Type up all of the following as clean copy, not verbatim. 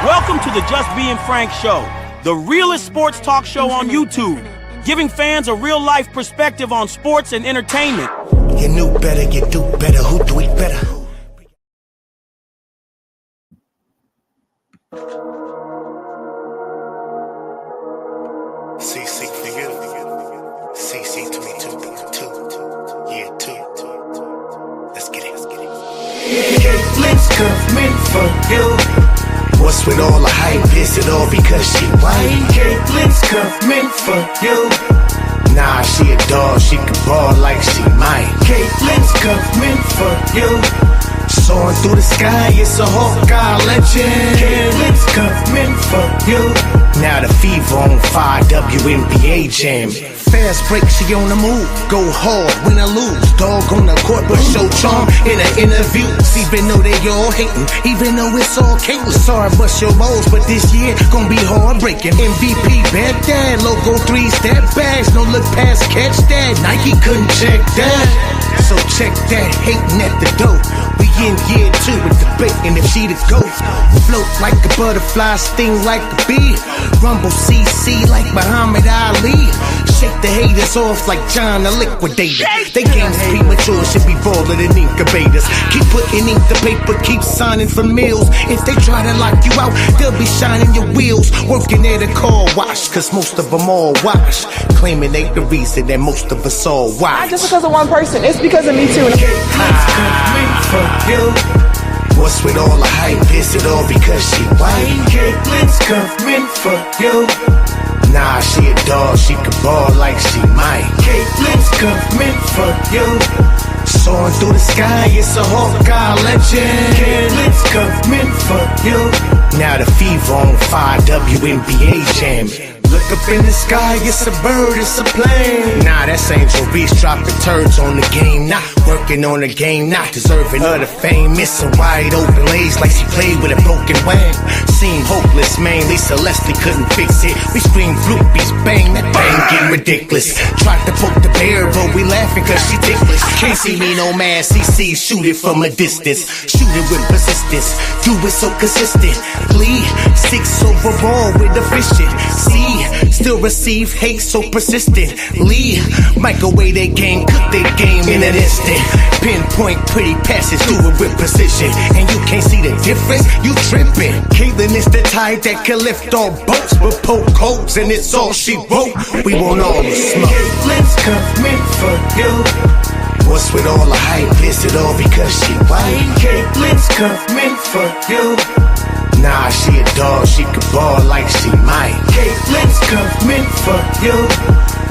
Welcome to the Just Being Frank Show, the realest sports talk show on YouTube, giving fans a real-life perspective on sports and entertainment. You knew better, you do better, who do it better? CC for you, CC to me too, yeah, two. Let's get it. Caitlin's coming for you. What's with all the hype? Is it all because she white? Caitlin's coming for you. Nah, she a dog, she can ball like she might. Caitlin's coming for you. Soaring through the sky, it's a Hawkeye legend. Caitlin's coming for you. Now the fever on fire, WNBA jam. Fast break, she on the move. Go hard, win or lose. Dog on the court, but show charm in an interview. Even though they all hating, even though it's all Caitlyn. Sorry, bust your balls, but this year gonna be hard breaking. MVP, bad dad, logo 3-step bags. No look past, catch that. Nike couldn't check that. So check that, hating at the door. We in year 2 with debating if she the GOAT. Float like a butterfly, sting like a bee. Rumble CC like Muhammad Ali. Shake the haters off like John the Liquidator. They games premature, should be baller than incubators. Keep putting ink to paper, keep signing for meals. If they try to lock you out, they'll be shining your wheels. Working at a car wash, cause most of them all wash. Claiming they the reason that most of us all watch. Not just because of one person, it's because of me too. What's with all the hype? Is it all because she white? Caitlin's coming for you. Nah, she a dog, she can ball like she might. Caitlin's coming for you. Soaring through the sky, it's a Hawkeye legend. Caitlin's coming for you. Now the fever on fire, WNBA jam. Look up in the sky, it's a bird, it's a plane. Nah, that's Angel Reese, drop the turds on the game. Not working on the game, not deserving of the fame. Missing wide open lays like she played with a broken wing. Seemed hopeless, man, Lisa Leslie couldn't fix it. We scream floopies, bang, that bang getting ridiculous. Tried to poke the bear, but we laughing cause she ticklish. Can't see me no man, CC, shoot it from a distance. Shoot it with persistence, do it so consistently. 6 overall with efficiency. Still receive hate so persistently. Microwave their game, cook their game in an instant. Pinpoint pretty passes, do it with precision. And you can't see the difference, you tripping. Caitlyn is the type that can lift all boats, but poke holes and it's all she wrote. We want all the smoke. Caitlyn's coming for you. What's with all the hype? Is it all because she white? Caitlyn's coming for you. Nah, she a dog, she can ball like she might. Caitlin's coming for you.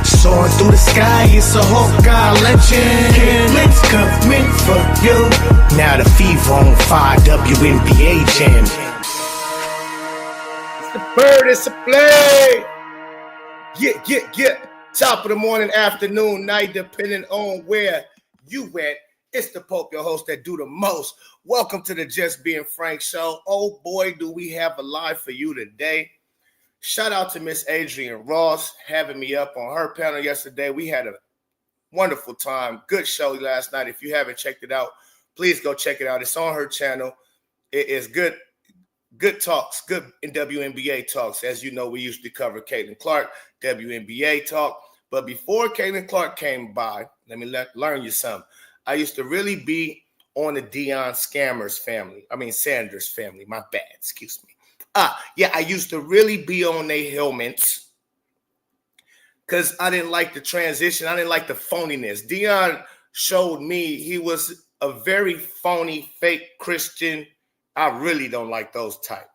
Soaring through the sky, it's a Hawkeye legend. Caitlin's coming for you. Now the fever on fire, WNBA jam. It's the bird, it's a play. Yeah. Top of the morning, afternoon, night, depending on where you went. It's the Pope, your host that do the most. Welcome to the Just Being Frank Show. Oh boy, do we have a live for you today. Shout out to Miss Adrienne Ross having me up on her panel yesterday. We had a wonderful time. Good show last night. If you haven't checked it out, please go check it out. It's on her channel. It is good talks, good in WNBA talks. As you know, we usually cover Caitlin Clark, WNBA talk. But before Caitlin Clark came by, let me learn you something. I used to really be on the Sanders family. My bad, excuse me. I used to really be on their helmets because I didn't like the transition. I didn't like the phoniness. Deion showed me he was a very phony, fake Christian. I really don't like those type.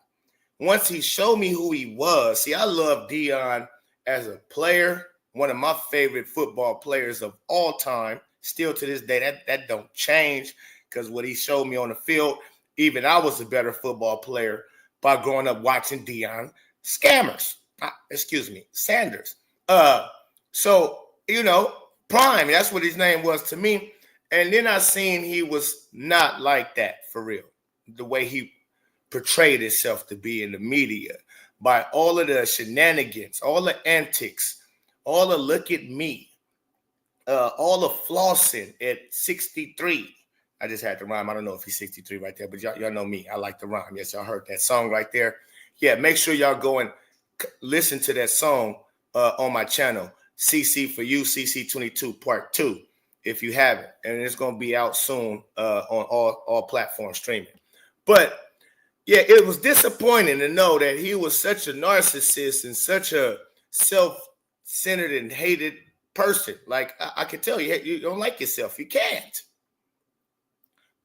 Once he showed me who he was, see, I love Deion as a player, one of my favorite football players of all time. Still to this day, that don't change because what he showed me on the field, even I was a better football player by growing up watching Sanders. So, Prime, that's what his name was to me. And then I seen he was not like that for real. The way he portrayed himself to be in the media by all of the shenanigans, all the antics, all the look at me. All the flossing at 63. I just had to rhyme. I don't know if he's 63 right there, but y'all know me. I like to rhyme. Yes, y'all heard that song right there. yeah, make sure y'all go and listen to that song on my channel, CC for You, CC22 Part 2, if you haven't. And it's going to be out soon on all platforms streaming. But, yeah, it was disappointing to know that he was such a narcissist and such a self-centered and hated person. Like, I can tell you don't like yourself. You can't.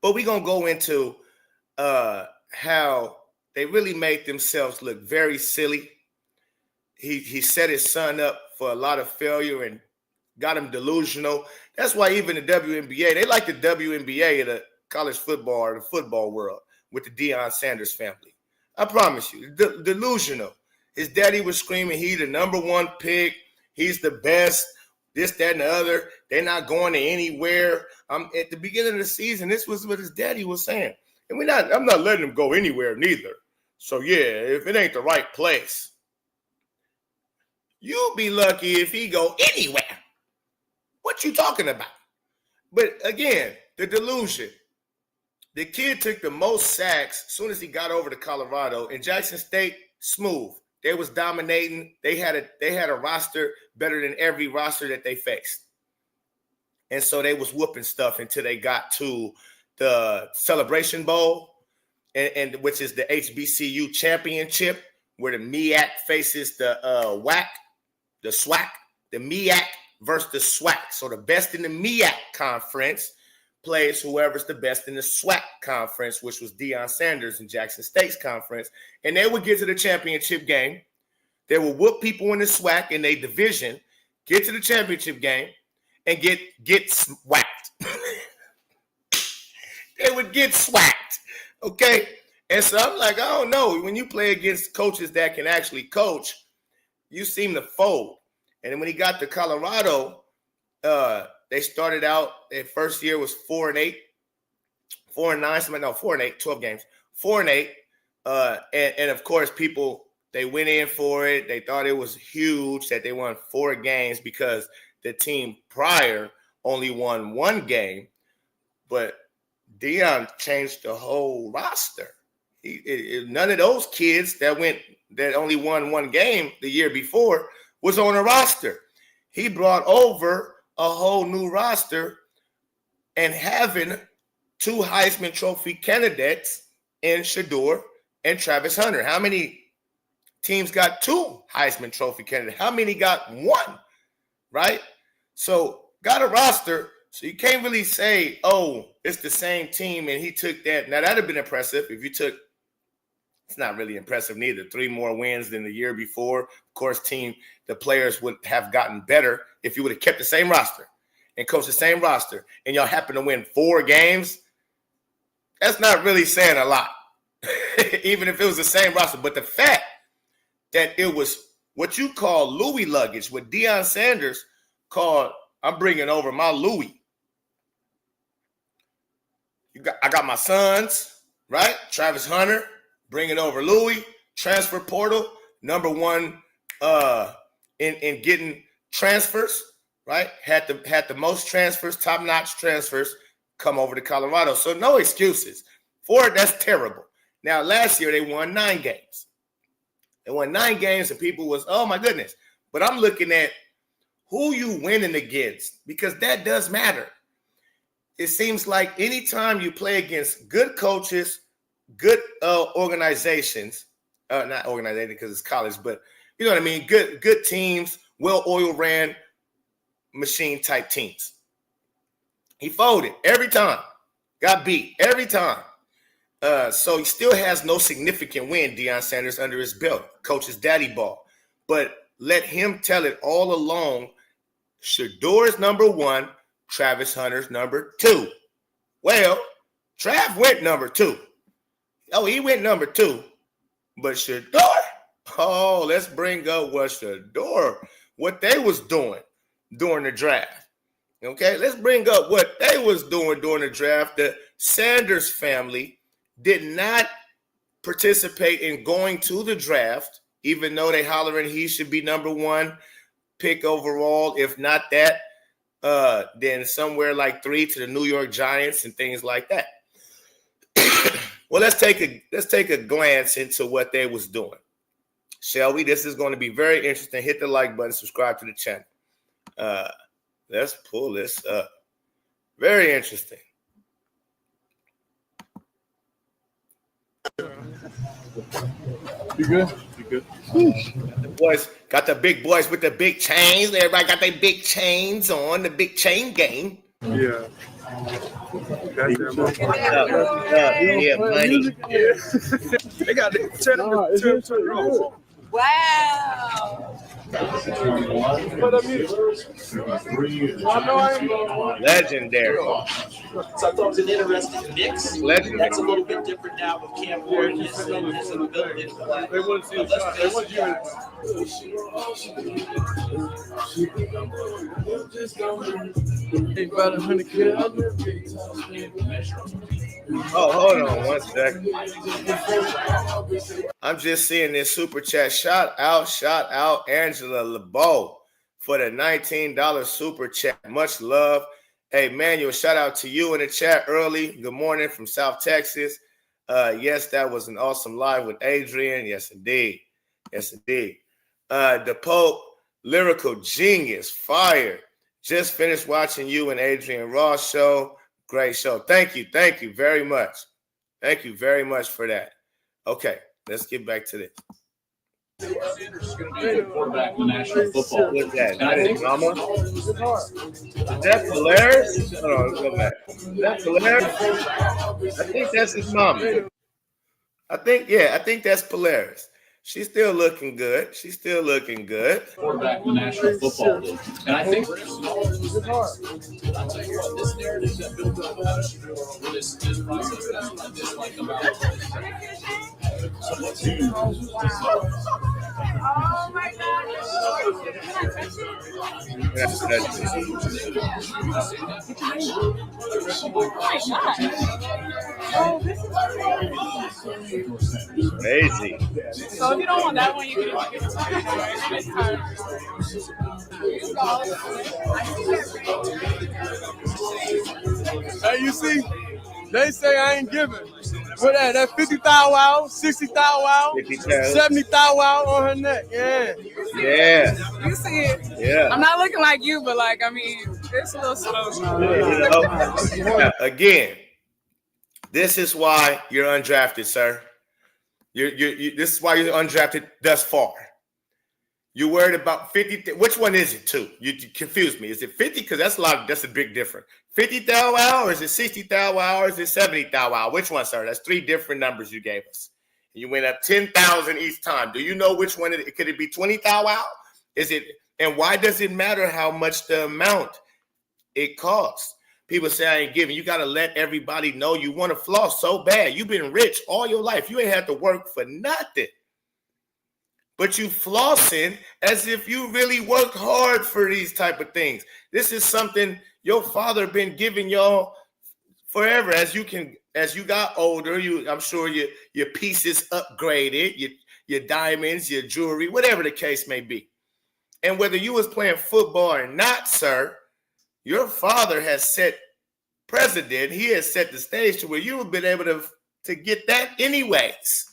But we're going to go into how they really made themselves look very silly. He set his son up for a lot of failure and got him delusional. That's why even the WNBA, they like the WNBA of the college football or the football world with the Deion Sanders family. I promise you, delusional. His daddy was screaming, he the number one pick. He's the best, this, that, and the other. They're not going to anywhere. At the beginning of the season, this was what his daddy was saying. And I'm not letting him go anywhere neither. So, yeah, if it ain't the right place, you'll be lucky if he go anywhere. What you talking about? But again, the delusion. The kid took the most sacks as soon as he got over to Colorado. In Jackson State, smooth. They was dominating. They had a roster better than every roster that they faced. And so they was whooping stuff until they got to the Celebration Bowl, and which is the HBCU championship, where the MEAC faces the the SWAC, the MEAC versus the SWAC. So the best in the MEAC conference plays whoever's the best in the SWAC conference, which was Deion Sanders and Jackson State's conference. And they would get to the championship game. They would whoop people in the SWAC in their division, get to the championship game, and get swacked. They would get swacked, okay? And so I'm like, I don't know. When you play against coaches that can actually coach, you seem to fold. And then when he got to Colorado, they started out, their first year was 4-8, 4-8, 12 games, 4-8. And of course, people, they went in for it. They thought it was huge that they won 4 games because the team prior only won 1 game. But Deion changed the whole roster. None of those kids that only won 1 game the year before was on a roster. He brought over a whole new roster and having 2 Heisman Trophy candidates in SHEDUER and Travis Hunter. How many teams got 2 Heisman Trophy candidates? How many got 1? Right? So got a roster. So you can't really say, oh, it's the same team and he took that. Now, that'd have been impressive if you took, it's not really impressive neither, 3 more wins than the year before. Of course, the players would have gotten better if you would have kept the same roster and coached the same roster and y'all happen to win 4 games. That's not really saying a lot, even if it was the same roster. But the fact that it was what you call Louis luggage, what Deion Sanders called, I'm bringing over my Louis. I got my sons, right? Travis Hunter, bringing over Louis, transfer portal, number 1 in getting transfers, right? Had the most transfers, top-notch transfers come over to Colorado. So no excuses. For it, that's terrible. Now, last year they won 9 games. They won 9 games and people was, oh my goodness. But I'm looking at who you winning against because that does matter. It seems like anytime you play against good coaches, good organizations, not organizated because it's college, but you know what I mean? Good teams, well-oiled ran machine type teams. He folded every time, got beat every time. So he still has no significant win, Deion Sanders, under his belt, coach's daddy ball. But let him tell it all along. SHEDUER is number 1, Travis Hunter's number 2. Well, Trav went number 2. Oh, he went number 2. But SHEDUER, oh, let's bring up what SHEDUER, what they was doing during the draft. Okay, let's bring up what they was doing during the draft. The Sanders family did not participate in going to the draft, even though they hollering he should be number 1 pick overall. If not that, then somewhere like 3 to the New York Giants and things like that. Well, let's take a glance into what they was doing. Shall we? This is going to be very interesting. Hit the like button, subscribe to the channel. Let's pull this up. Very interesting. You good? You good? The boys got the big boys with the big chains. Everybody got their big chains on, the big chain game. Yeah. That's their money. Yeah, money. They got the turn it off. Wow. Legendary. So I thought it was an interesting mix. Legendary. That's a little bit different now with Cam Ward. His ability to play. They want to see the shot. They want you. About 100 kids. Oh, hold on 1 second. I'm just seeing this super chat. Shout out Angela LeBeau for the $19 super chat. Much love. Hey, Manuel, shout out to you in the chat early. Good morning from South Texas. Yes, that was an awesome live with Adrian. Yes, indeed. Yes, indeed. The Pope, lyrical genius, fire. Just finished watching you and Adrian Ross show. Great show. Thank you very much. Thank you very much for that. Okay, let's get back to this. Quarterback in the National Football League. What's that? That is drama? Is that Polaris? Hold on, let's go back. Is that Polaris? I think that's his mama. I think that's Polaris. She's still looking good. Quarterback in the National Football League. And I think this narrative that builds up this process, that's what I dislike about it. Oh my God. Crazy. So if you don't want that one, you can get it. Hey, you see, they say I ain't giving. What that 50,000 wow, 60,000 wow, 70,000 wow on her neck. Yeah. You see it. Yeah. I'm not looking like you, but like, I mean, it's a little slow. Again, this is why you're undrafted, sir. This is why you're undrafted thus far. You're worried about 50. Which one is it, too? You confused me. Is it 50? Because that's a big difference. 50,000 wow, or is it 60,000 wow, or is it 70,000 wow? Which one, sir? That's 3 different numbers you gave us. You went up 10,000 each time. Do you know which one? Could it be 20,000 wow? Is it? And why does it matter how much the amount it costs? People say I ain't giving. You got to let everybody know you want to floss so bad. You've been rich all your life. You ain't had to work for nothing. But you flossing as if you really work hard for these type of things. This is something your father been giving y'all forever. As you got older, I'm sure your pieces upgraded, your diamonds, your jewelry, whatever the case may be. And whether you was playing football or not, sir, your father has set precedent. He has set the stage to where you have been able to get that anyways.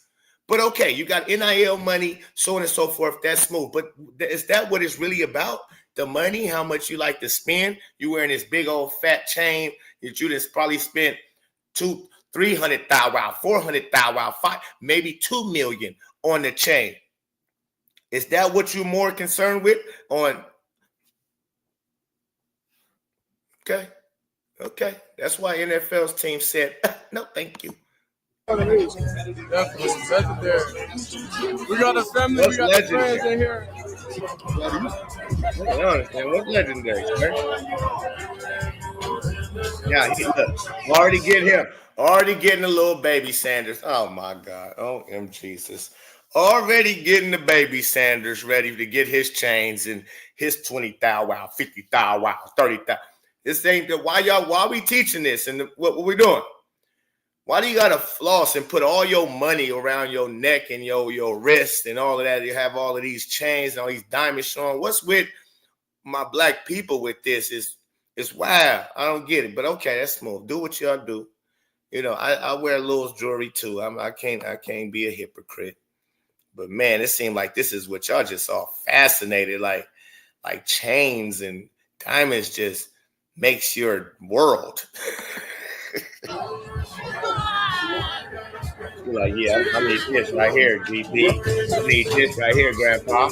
But okay, you got NIL money, so on and so forth. That's smooth. But is that what it's really about? The money, how much you like to spend? You wearing this big old fat chain that you just probably spent $300,000, $400,000, maybe $2 million on the chain. Is that what you're more concerned with? Okay. That's why NFL's team said, no, thank you. Definitely legendary. We got a family, What's we got the friends in here. I don't understand. What's legendary, sir? Yeah, look, already getting a little baby Sanders. Oh my God. Oh, Jesus. Already getting the baby Sanders ready to get his chains and his 20,000 wow, 50,000 wow, 30,000. This ain't why we teaching this and what we doing? Why do you gotta floss and put all your money around your neck and your wrist and all of that? You have all of these chains and all these diamonds showing. What's with my black people with this is wow. I don't get it, but okay, that's smooth. Do what y'all do. You know, I wear Lil's jewelry too. I can't be a hypocrite. But man, it seemed like this is what y'all just all fascinated. Like chains and diamonds just makes your world. You're like, yeah, I need this right here, GB. I need this right here, Grandpa.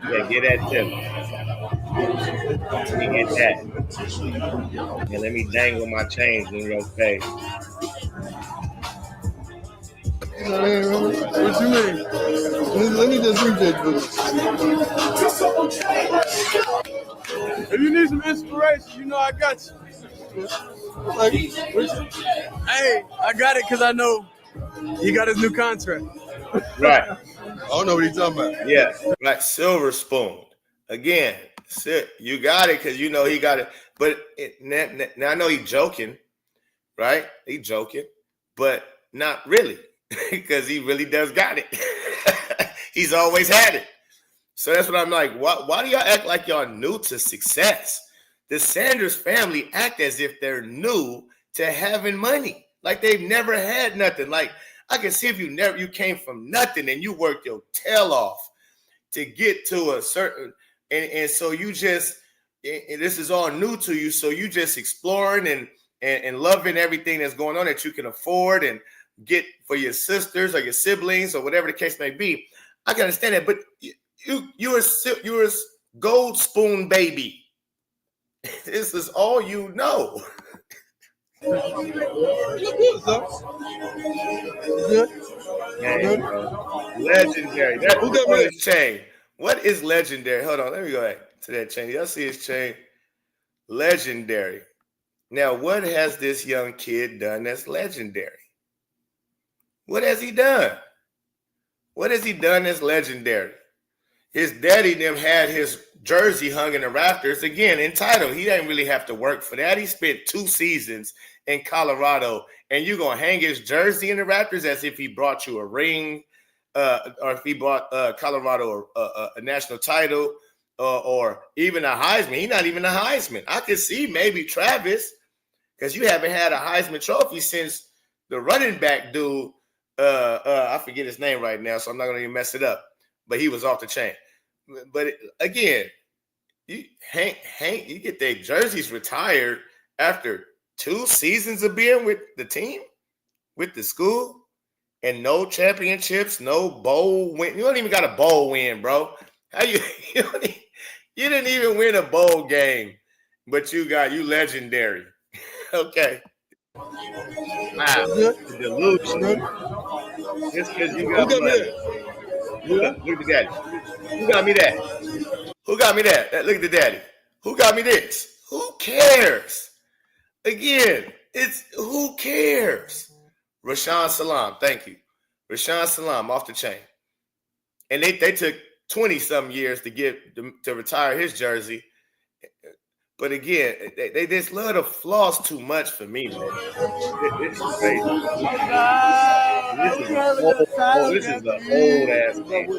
Yeah, get that to me. Let me get that. And let me dangle my chains in your face. What you mean? Let me just read that book. If you need some inspiration, you know I got you. Like, hey, I got it because I know he got his new contract. Right. I don't know what he's talking about. Yeah, right. Silver spoon. Again, you got it because you know he got it. But now I know he's joking, right? He's joking, but not really because he really does got it. He's always had it. So that's what I'm like. Why do y'all act like y'all new to success? The Sanders family act as if they're new to having money. Like they've never had nothing. Like I can see if you came from nothing and you worked your tail off to get to a certain, and so you just, and this is all new to you. So you just exploring and loving everything that's going on that you can afford and get for your sisters or your siblings or whatever the case may be. I can understand that, but you're a gold spoon baby. This is all you know. Legendary. That's on his chain. What is legendary? Hold on, let me go back to that chain. Y'all see his chain? Legendary. Now, what has this young kid done that's legendary? What has he done? What has he done that's legendary? His daddy them had his jersey hung in the rafters, again, entitled. He didn't really have to work for that. He spent 2 seasons in Colorado, and you're going to hang his jersey in the rafters as if he brought you a ring or if he brought Colorado a national title or even a Heisman. He's not even a Heisman. I could see maybe Travis, because you haven't had a Heisman trophy since the running back dude. I forget his name right now, so I'm not going to even mess it up. But he was off the chain. But again, you get their jerseys retired after 2 seasons of being with the team, with the school, and no championships, no bowl win. You don't even got a bowl win, bro. How you didn't even win a bowl game, but you legendary. Okay. Wow. Delusion. Just because you got money. Look at the daddy. Who got me that? Who got me that? Look at the daddy. Who got me this? Who cares? Again, it's who cares? Rashawn Salam, thank you. Rashawn Salam off the chain. And they took 20-something years to retire his jersey. But again, they just love to floss too much for me, man. This is crazy. This is an old ass game.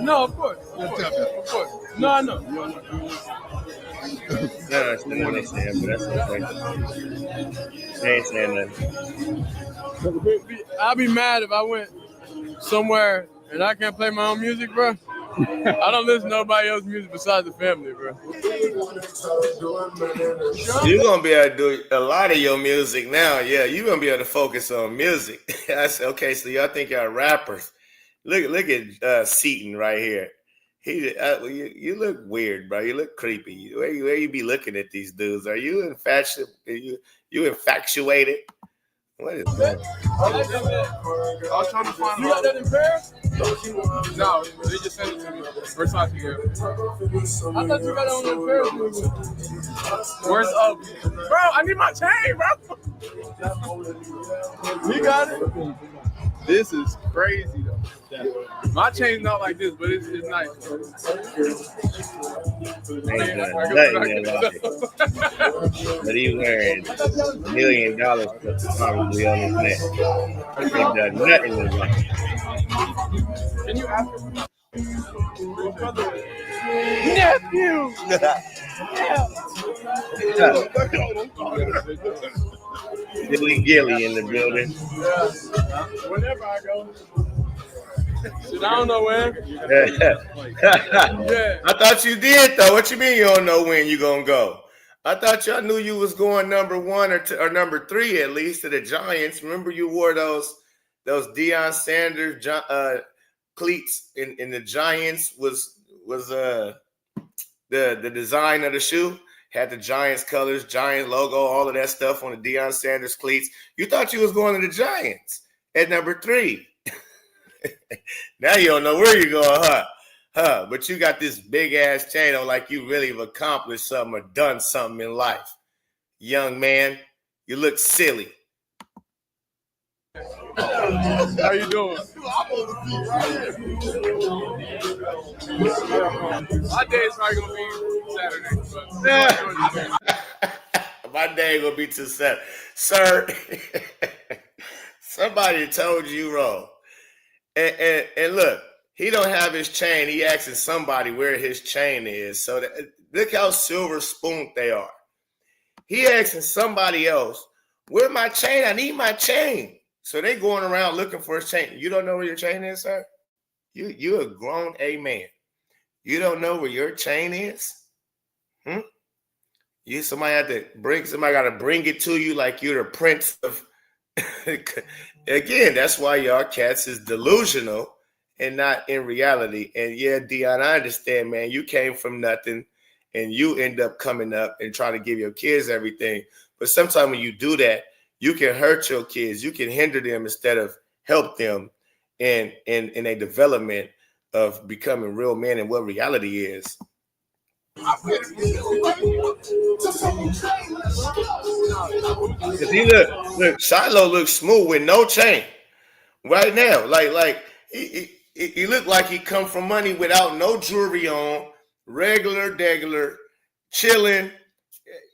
No, of course. Of course. No, I know. No, that's not what they saying, but that's okay. They ain't saying nothing. I'd be mad if I went somewhere and I can't play my own music, bro. I don't listen to nobody else's music besides the family, bro. You're going to be able to do a lot of your music now. Yeah, you're going to be able to focus on music. I said, okay, so y'all think y'all rappers. Look at Seaton right here. You look weird, bro. You look creepy. Where you be looking at these dudes? Are you infatuated? You infatuated? What is that? I was trying to find. You got that in Paris? No, they just sent it to me. Versace here. I thought you got it on the Paris. Where's up? Bro, I need my chain, bro. You got it? This is crazy, though. My chain's not like this, but it's nice. Ain't done nothing in life. But he wearing $1 million probably on his neck. Ain't done nothing in life. Can you ask him? Nephew! Dilly Gilly in the building. Yeah. Whenever I go. Shit, I don't know when. Yeah. I thought you did though. What you mean you don't know when you gonna go? I thought y'all knew you was going number 1 or number 3 at least to the Giants. Remember you wore those Deion Sanders cleats in the Giants was the design of the shoe. Had the Giants colors, Giant logo, all of that stuff on the Deion Sanders cleats. You thought you was going to the Giants at number 3. Now you don't know where you're going, huh? But you got this big ass chain on like you really have accomplished something or done something in life. Young man, you look silly. How you doing? My day is probably gonna be Saturday. My day gonna be till Saturday, sir. Somebody told you wrong. And look, he don't have his chain. He asking somebody where his chain is. So look how silver spoon they are. He asking somebody else, where my chain? I need my chain. So they going around looking for his chain. You don't know where your chain is, sir? You a grown A man. You don't know where your chain is? Somebody got to bring it to you like you're the prince of. Again, that's why y'all cats is delusional and not in reality. And yeah, Dion, I understand, man. You came from nothing and you end up coming up and trying to give your kids everything. But sometimes when you do that, you can hurt your kids. You can hinder them instead of help them in a development of becoming real men and what reality is. See, look, Shiloh looks smooth with no chain right now. Like he looked like he come from money without no jewelry on, regular, chilling.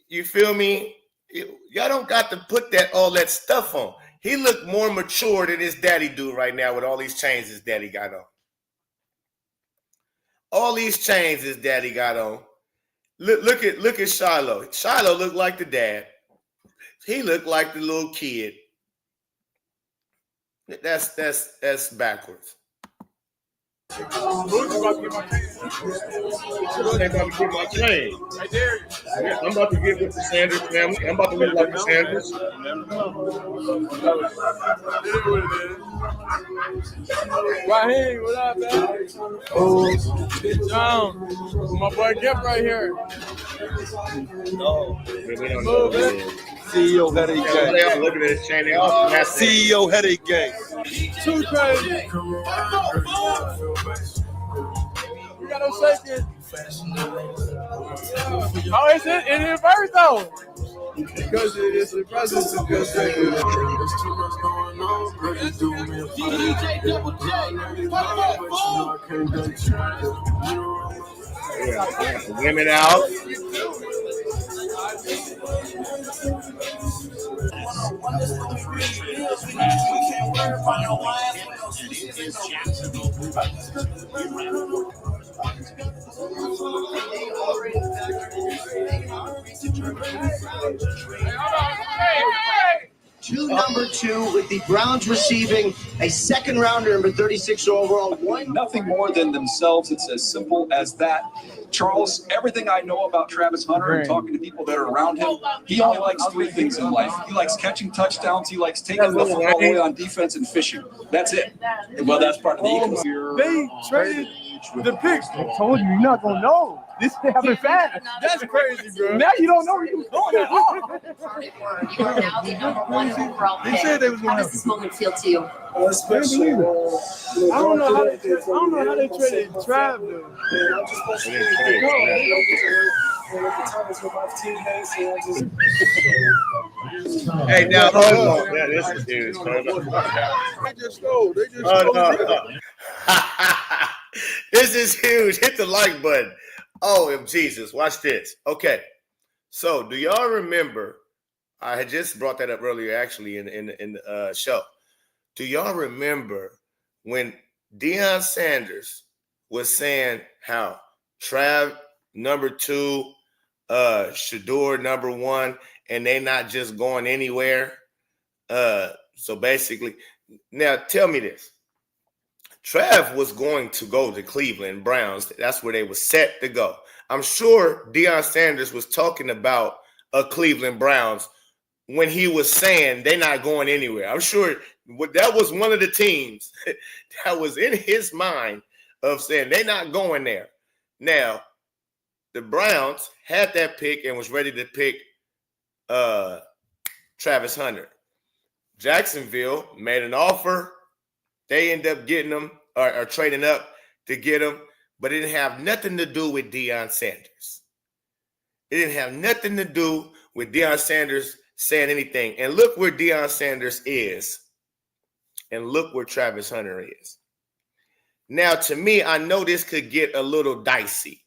You feel me? Y'all don't got to put all that stuff on. He looked more mature than his daddy do right now with all these chains his daddy got on. All these chains his daddy got on. Look at Shiloh. Shiloh looked like the dad. He looked like the little kid. That's backwards. I'm about to get my chain. I'm about to get with the Sanders family. I'm about to live like the Sanders. Raheem, what up, man? Oh, John, my boy Gift right here. No, we don't know what it is. CEO headache gang. They all looking at his chain. They all CEO headache gang. Too crazy. We got no shaking. Oh, it's in reverse though. Because it's the presence of your shaking. Women out. To number 2 with the Browns receiving a second rounder, number 36 overall. Nothing more than themselves. It's as simple as that. Charles, everything I know about Travis Hunter and talking to people that are around him, he only likes 3 things in life. He likes catching touchdowns. He likes taking the football away on defense and fishing. That's it. Well, that's part of the ecosystem. They traded the picks. I told you, you're not going to know. This happened fast. That's crazy, bro. Now you don't know where you're going at all. You are now the number 1 overall pick. They said they was going How does this moment feel to you? I don't know how they traded Trav, though. Hey, now hold on. Yeah, this is serious. They just stole. This is huge. Hit the like button. Oh, Jesus. Watch this. Okay. So, do y'all remember? I had just brought that up earlier, actually, in the show. Do y'all remember when Deion Sanders was saying how Trav number 2, SHEDUER number 1, and they not just going anywhere? So basically, now tell me this. Trav was going to go to Cleveland Browns. That's where they were set to go. I'm sure Deion Sanders was talking about a Cleveland Browns when he was saying they're not going anywhere. I'm sure that was one of the teams that was in his mind of saying they're not going there. Now, the Browns had that pick and was ready to pick Travis Hunter. Jacksonville made an offer. They end up getting him or trading up to get him, but it didn't have nothing to do with Deion Sanders. It didn't have nothing to do with Deion Sanders saying anything. And look where Deion Sanders is, and look where Travis Hunter is. Now, to me, I know this could get a little dicey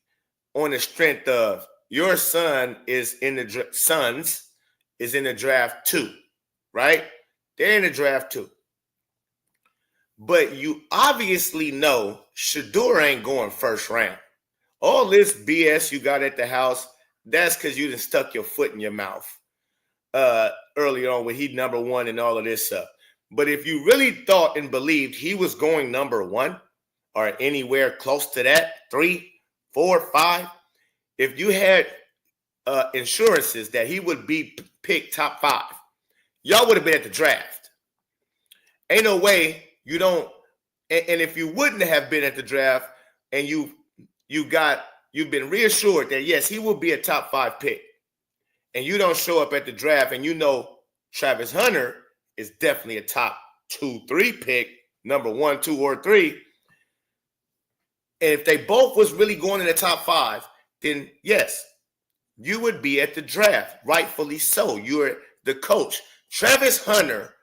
on the strength of your son is in the sons is in the draft too, right? They're in the draft too. But you obviously know SHEDUER ain't going first round. All this BS you got at the house, that's because you just stuck your foot in your mouth early on when he number 1 and all of this stuff. But if you really thought and believed he was going number 1 or anywhere close to that, 3, 4, 5, if you had insurances that he would be picked top 5, y'all would have been at the draft. Ain't no way you don't. And if you wouldn't have been at the draft and you've been reassured that, yes, he will be a top 5 pick, and you don't show up at the draft and you know Travis Hunter is definitely a top 2, 3 pick, number 1, 2, or 3. And if they both was really going in the top 5, then yes, you would be at the draft, rightfully so. You're the coach. Travis Hunter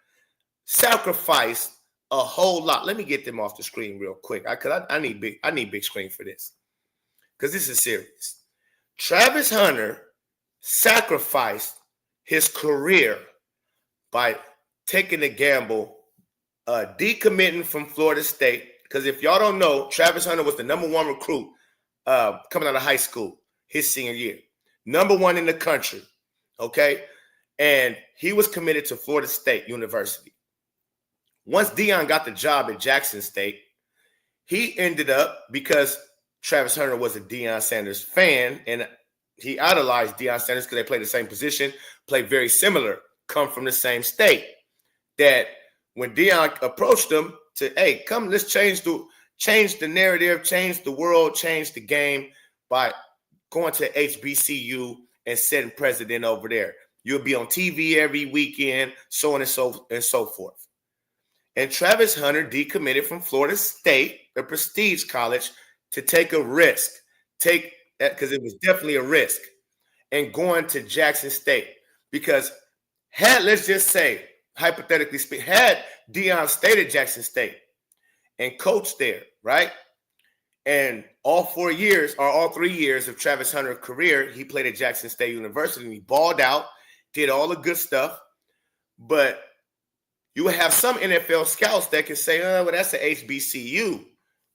sacrificed a whole lot. Let me get them off the screen real quick. I need big screen for this, because this is serious. Travis Hunter sacrificed his career by taking a gamble, decommitting from Florida State. Because if y'all don't know, Travis Hunter was the number 1 recruit coming out of high school his senior year. Number 1 in the country, okay? And he was committed to Florida State University. Once Deion got the job at Jackson State, he ended up, because Travis Hunter was a Deion Sanders fan, and he idolized Deion Sanders because they played the same position, played very similar, come from the same state, that when Deion approached him to, hey, come, let's change the narrative, change the world, change the game by going to HBCU and setting precedent over there. You'll be on TV every weekend, so on and so forth. And Travis Hunter decommitted from Florida State, the prestige college, to take a risk, because it was definitely a risk, and going to Jackson State. Because let's just say, hypothetically speaking, had Deion stayed at Jackson State and coached there, right? And all 3 years of Travis Hunter's career, he played at Jackson State University, and he balled out, did all the good stuff. But you would have some NFL scouts that can say, oh, well, that's the HBCU,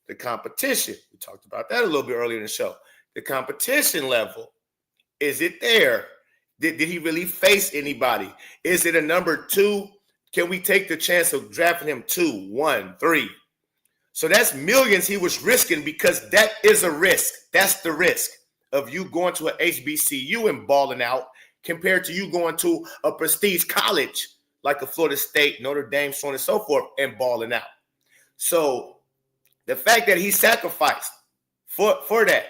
the competition. We talked about that a little bit earlier in the show. The competition level, is it there? Did he really face anybody? Is it a number 2? Can we take the chance of drafting him 2, 1, 3? So that's millions he was risking, because that is a risk. That's the risk of you going to an HBCU and balling out compared to you going to a prestige college like a Florida State, Notre Dame, so on and so forth, and balling out. So the fact that he sacrificed for that,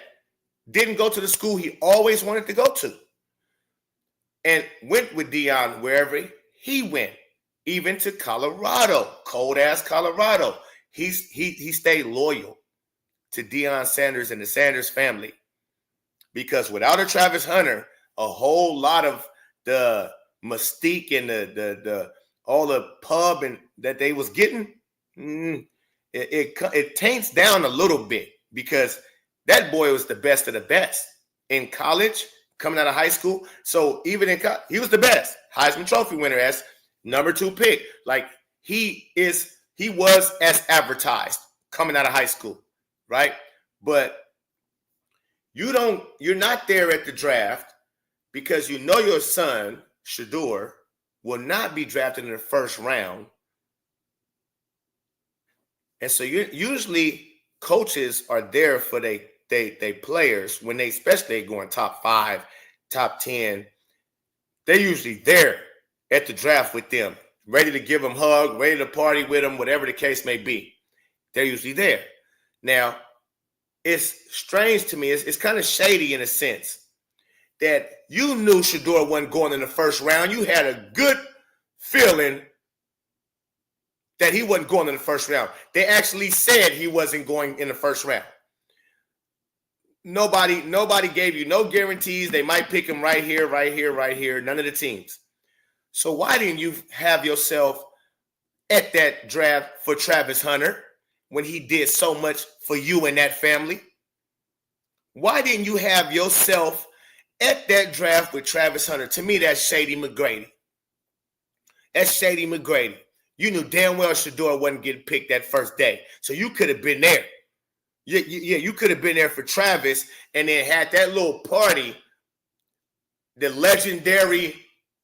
didn't go to the school he always wanted to go to, and went with Deion wherever he went, even to Colorado, cold-ass Colorado. He stayed loyal to Deion Sanders and the Sanders family, because without a Travis Hunter, a whole lot of the mystique and the all the pub and that they was getting, it taints down a little bit, because that boy was the best of the best in college, coming out of high school. So even in college, he was the best Heisman Trophy winner as number 2 pick. Like he was as advertised coming out of high school, right? But you're not there at the draft because you know your son, SHEDUER, will not be drafted in the first round. And so usually coaches are there for they players when they, especially going top 5, top 10. They're usually there at the draft with them, ready to give them a hug, ready to party with them, whatever the case may be. They're usually there. Now, it's strange to me. It's kind of shady in a sense that you knew SHEDUER wasn't going in the first round. You had a good feeling that he wasn't going in the first round. They actually said he wasn't going in the first round. Nobody gave you no guarantees. They might pick him right here, right here, right here. None of the teams. So why didn't you have yourself at that draft for Travis Hunter when he did so much for you and that family? Why didn't you have yourself at that draft with Travis Hunter? To me, that's Shady McGrady. That's Shady McGrady. You knew damn well SHEDUER wasn't getting picked that first day. So you could have been there. Yeah, you could have been there for Travis and then had that little party, the legendary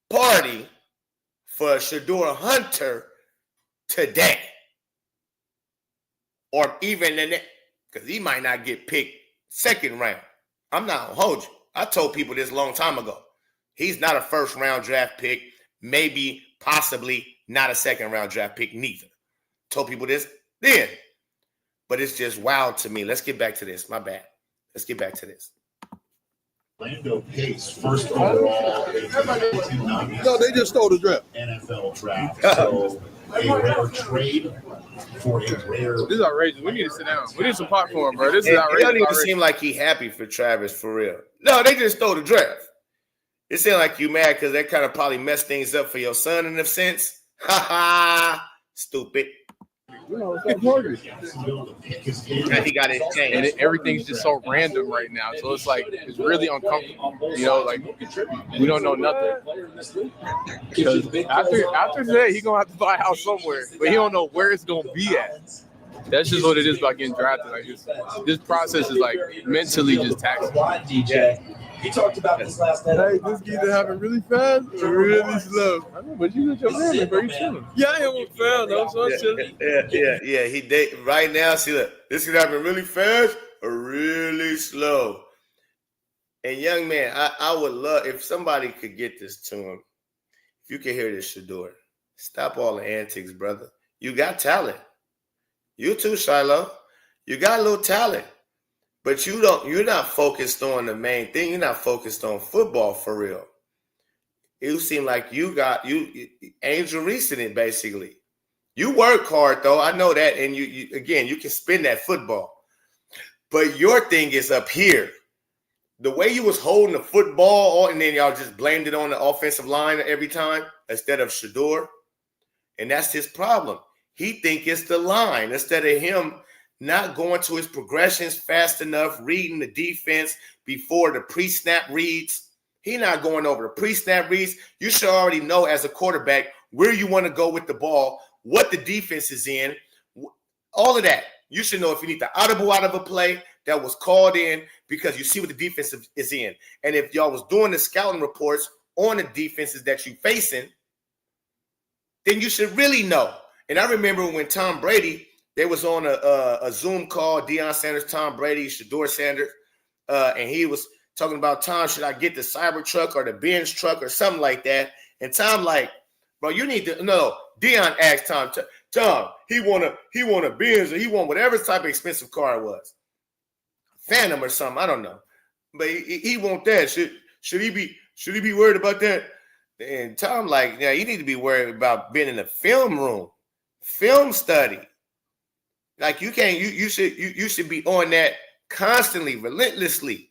party for SHEDUER Hunter today. Or even in that, because he might not get picked second round. I'm not going to hold you. I told people this a long time ago. He's not a first round draft pick, maybe, possibly not a second round draft pick neither. Told people this then. But it's just wild to me. Let's get back to this. My bad. Let's get back to this. Orlando Pace, first overall. No, they just stole the draft. NFL draft. So a rare trade for a rare. This is outrageous. We need to sit down. We need some popcorn, bro. This is It outrageous. doesn't even seem like he happy for Travis for real. No, they just stole the draft. It seems like you mad because that kind of probably messed things up for your son in a sense. Ha ha. Stupid. You know, it's important. And he got his change. And everything's just so random right now. So it's like, it's really uncomfortable. You know, like, we don't know nothing. Because after today, he's going to have to buy a house somewhere. But he don't know where it's going to be at. That's just what it is about getting drafted. Like, this process is, like, mentally just taxing. DJ. He talked about this last night. Hey, this either happen really fast or really slow. I know, but you with your family, bro. You chilling. Yeah, I am with family, though, so I'm chilling. Yeah. Right now, see, look, this could happen really fast or really slow. And young man, I would love if somebody could get this to him. If you can hear this, SHEDUER, stop all the antics, brother. You got talent. You too, Shiloh. You got a little talent. But you're not focused on the main thing. You're not focused on football for real. It seemed like you Angel Reese in it, basically. You work hard, though. I know that. And you can spin that football. But your thing is up here. The way you was holding the football, and then y'all just blamed it on the offensive line every time instead of SHEDUER. And that's his problem. He think it's the line instead of him not going to his progressions fast enough, reading the defense before the pre-snap reads. He not going over the pre-snap reads. You should already know as a quarterback where you want to go with the ball, what the defense is in, all of that. You should know if you need the audible out of a play that was called in because you see what the defense is in. And if y'all was doing the scouting reports on the defenses that you facing, then you should really know. And I remember when Tom Brady, they was on a Zoom call, Deion Sanders, Tom Brady, SHEDUER Sanders, and he was talking about, Tom, should I get the Cybertruck or the Benz truck or something like that? And Tom like, bro, you need to no. Deion asked Tom, he want a Benz or he want whatever type of expensive car it was, Phantom or something, I don't know, but he want that. Should he be worried about that? And Tom like, yeah, you need to be worried about being in the film room, film study. Like you should be on that constantly, relentlessly.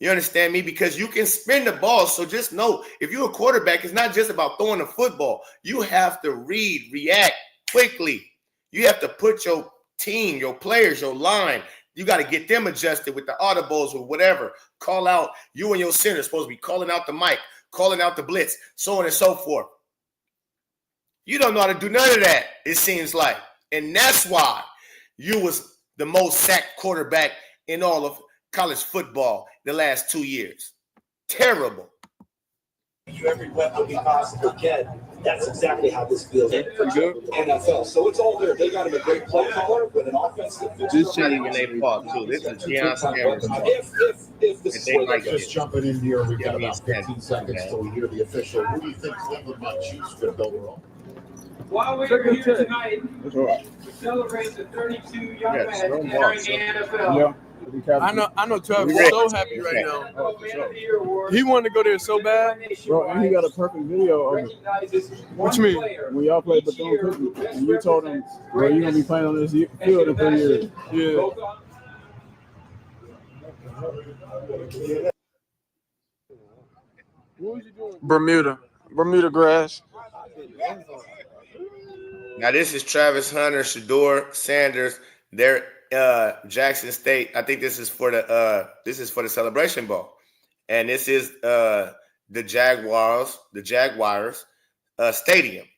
You understand me? Because you can spin the ball. So just know, if you're a quarterback, it's not just about throwing the football. You have to react quickly. You have to put your team, your players, your line You got to get them adjusted with the audibles or whatever. Call out. You and your center supposed to be calling out the mic, calling out the blitz, so on and so forth. You don't know how to do none of that, it seems like. And that's why you was the most sacked quarterback in all of college football the last 2 years. Terrible. You every weapon we possibly can. That's exactly how this feels. NFL. So it's all there. They got him a great play caller with an offense that fits. This shouldn't even their fault too. This is Deion Sanders' fault. If this is where they Just jumping in here, we got about 15 seconds till we hear the official. Who do you think Cleveland might choose for the overall? While we are here tonight, we celebrate the 32 young men entering the NFL. Yeah. I know Travis is so happy right now. He wanted to go there so bad. Bro, and he got a perfect video of it. What you mean? When y'all played Bethune-Cookman, and you told him, bro, you're going to be playing on this field in 3 years. Yeah. Bermuda grass. Now, this is Travis Hunter, SHEDUER, Sanders. They're Jackson State. I think this is for the Celebration Bowl, and this is the Jaguars stadium.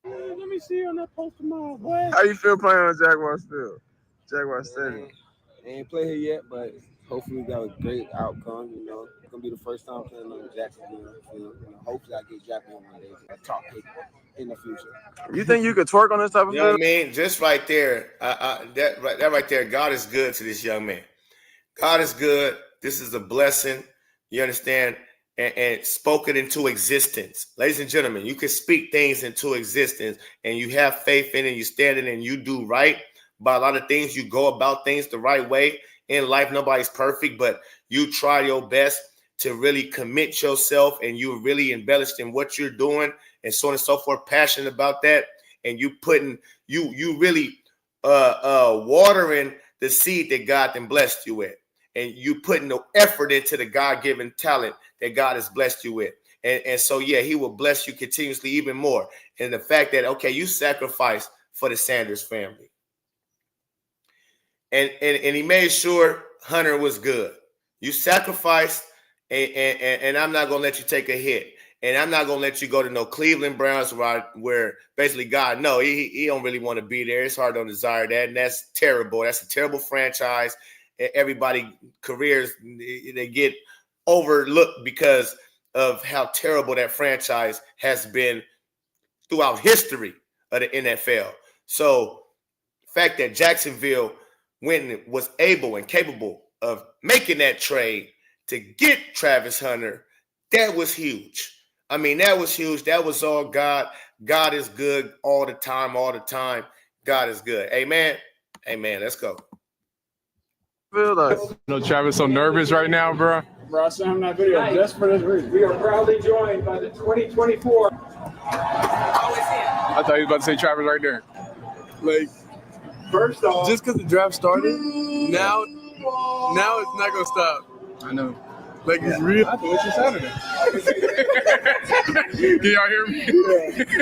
Let me see on that poster, my boy. How you feel playing on Jaguars field? Jaguar Stadium. I ain't played here yet, but hopefully we got a great outcome. You know, it's gonna be the first time playing on Jacksonville field. You know, hopefully I get drafted one day. A top pick in the future. You think you could twerk on this type of You know field? what I mean? Just right there, that right there, God is good to this young man. God is good. This is a blessing. You understand? And spoke it into existence. Ladies and gentlemen, you can speak things into existence and you have faith in it, you stand in it, and you do right by a lot of things. You go about things the right way. In life, nobody's perfect, but you try your best to really commit yourself and you really embellished in what you're doing and so on and so forth, passionate about that. And you really watering the seed that God then blessed you with. And you putting no effort into the God-given talent that God has blessed you with. And so, yeah, he will bless you continuously even more. And the fact that, okay, you sacrificed for the Sanders family. And he made sure Hunter was good. You sacrificed, and I'm not going to let you take a hit. And I'm not going to let you go to no Cleveland Browns where basically God, no, he don't really want to be there. His heart don't desire that. And that's terrible. That's a terrible franchise. Everybody careers, they get overlooked because of how terrible that franchise has been throughout history of the NFL. So the fact that Jacksonville was able and capable of making that trade to get Travis Hunter, that was huge. I mean, that was huge. That was all God. God is good all the time, all the time. God is good. Amen. Amen. Let's go. Feel like, Travis so nervous right now, bro. Bro, I sent him that video just for this reason. We are proudly joined by the 2024. I thought he was about to say Travis right there. Like, first off, just because the draft started, now it's not gonna stop. I know. Like, it's real. I think it's Saturday. Can y'all hear me?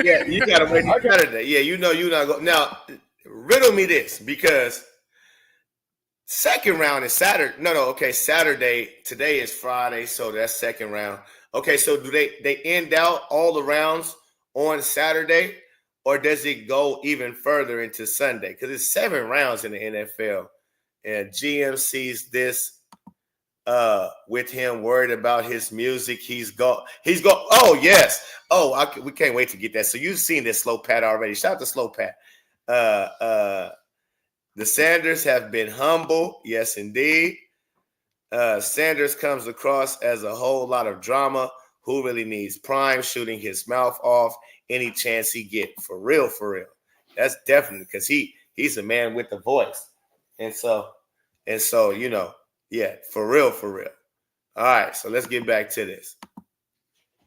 Yeah, you gotta wait till Saturday. Yeah, you know you're not going. Now, riddle me this, because second round is Saturday. No, okay, Saturday. Today is Friday, so that's second round. Okay, so do they end out all the rounds on Saturday, or does it go even further into Sunday? Because it's 7 rounds in the NFL, and GM sees this with him worried about his music. He's go. Oh yes. Oh, we can't wait to get that. So you've seen this Slow Pat already. Shout out to Slow Pat. The Sanders have been humble. Yes, indeed. Sanders comes across as a whole lot of drama. Who really needs Prime shooting his mouth off any chance he get? For real, for real. That's definitely because he's a man with a voice. And so, you know, yeah, for real, for real. All right, so let's get back to this.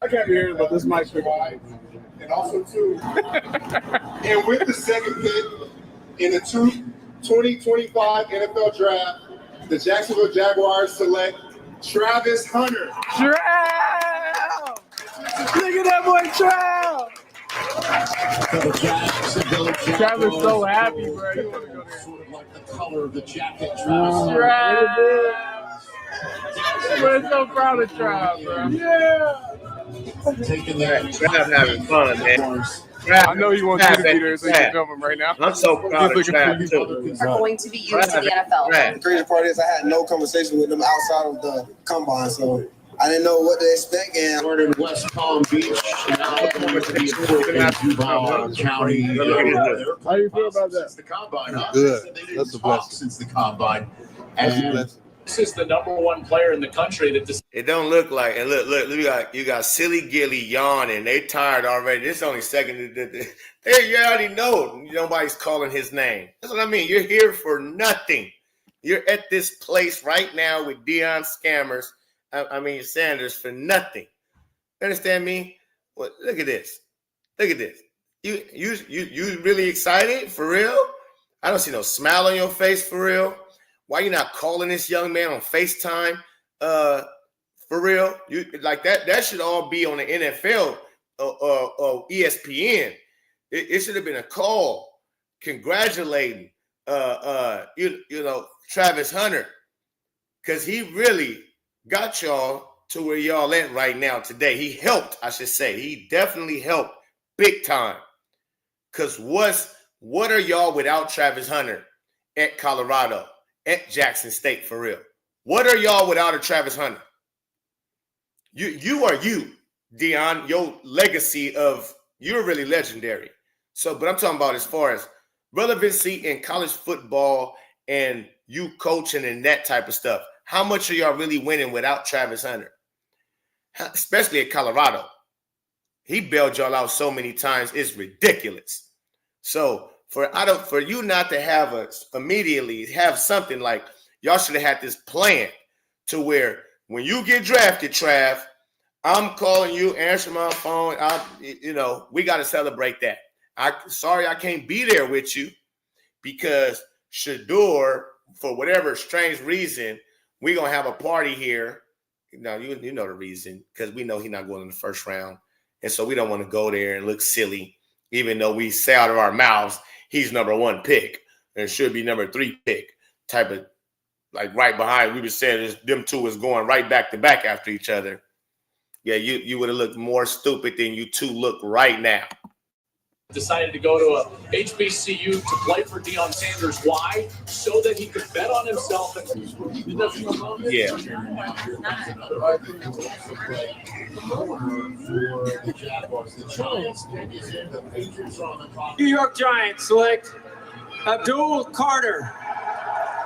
I can't be hearing about this mic pick. And also, too, and with the second pick in the 2025 NFL Draft, the Jacksonville Jaguars select Travis Hunter. Look at that boy, Trav. Travis so happy, bro. You want to go there. Sort of like the color of the jacket. Trav. We're so proud of Trav, bro. Yeah. Taking that. Trav having fun, man. I know he wants you to be there so you can film him right now. I'm so proud of Trav, too. Are going to be used in the NFL. The crazy part is I had no conversation with them outside of the combine, so I didn't know what to expect. And born in West Palm Beach, now going to be in Duval County. How you feel about that? The combine, huh? Good. That's a blessing. Since the combine. And this is the #1 player in the country that this. It don't look like, and look, you got Silly Gilly yawning. They tired already. This is only second. You already know nobody's calling his name. That's what I mean. You're here for nothing. You're at this place right now with Deion Sanders for nothing. Understand me? Well, look at this. Look at this. You really excited for real? I don't see no smile on your face for real. Why you not calling this young man on FaceTime? For real, you like that? That should all be on the NFL, ESPN. It should have been a call congratulating, Travis Hunter, because he really got y'all to where y'all at right now today. He helped, I should say. He definitely helped big time. Because what are y'all without Travis Hunter at Colorado? At Jackson State, for real. What are y'all without a Travis Hunter? You are you, Deion. Your legacy you're really legendary. So, but I'm talking about as far as relevancy in college football and you coaching and that type of stuff. How much are y'all really winning without Travis Hunter? Especially at Colorado. He bailed y'all out so many times, it's ridiculous. So, for you not to have immediately have something like y'all should have had this plan to where when you get drafted, Trav, I'm calling you, answer my phone. We got to celebrate that. Sorry I can't be there with you because SHEDUER, for whatever strange reason, we're gonna have a party here. Now you know the reason, because we know he's not going in the first round, and so we don't want to go there and look silly, even though we say out of our mouths he's #1 pick and should be #3 pick, type of like right behind. We were saying them two was going right back to back after each other. Yeah, you would have looked more stupid than you two look right now. Decided to go to a HBCU to play for Deion Sanders. Why? So that he could bet on himself. Yeah. New York Giants select Abdul Carter,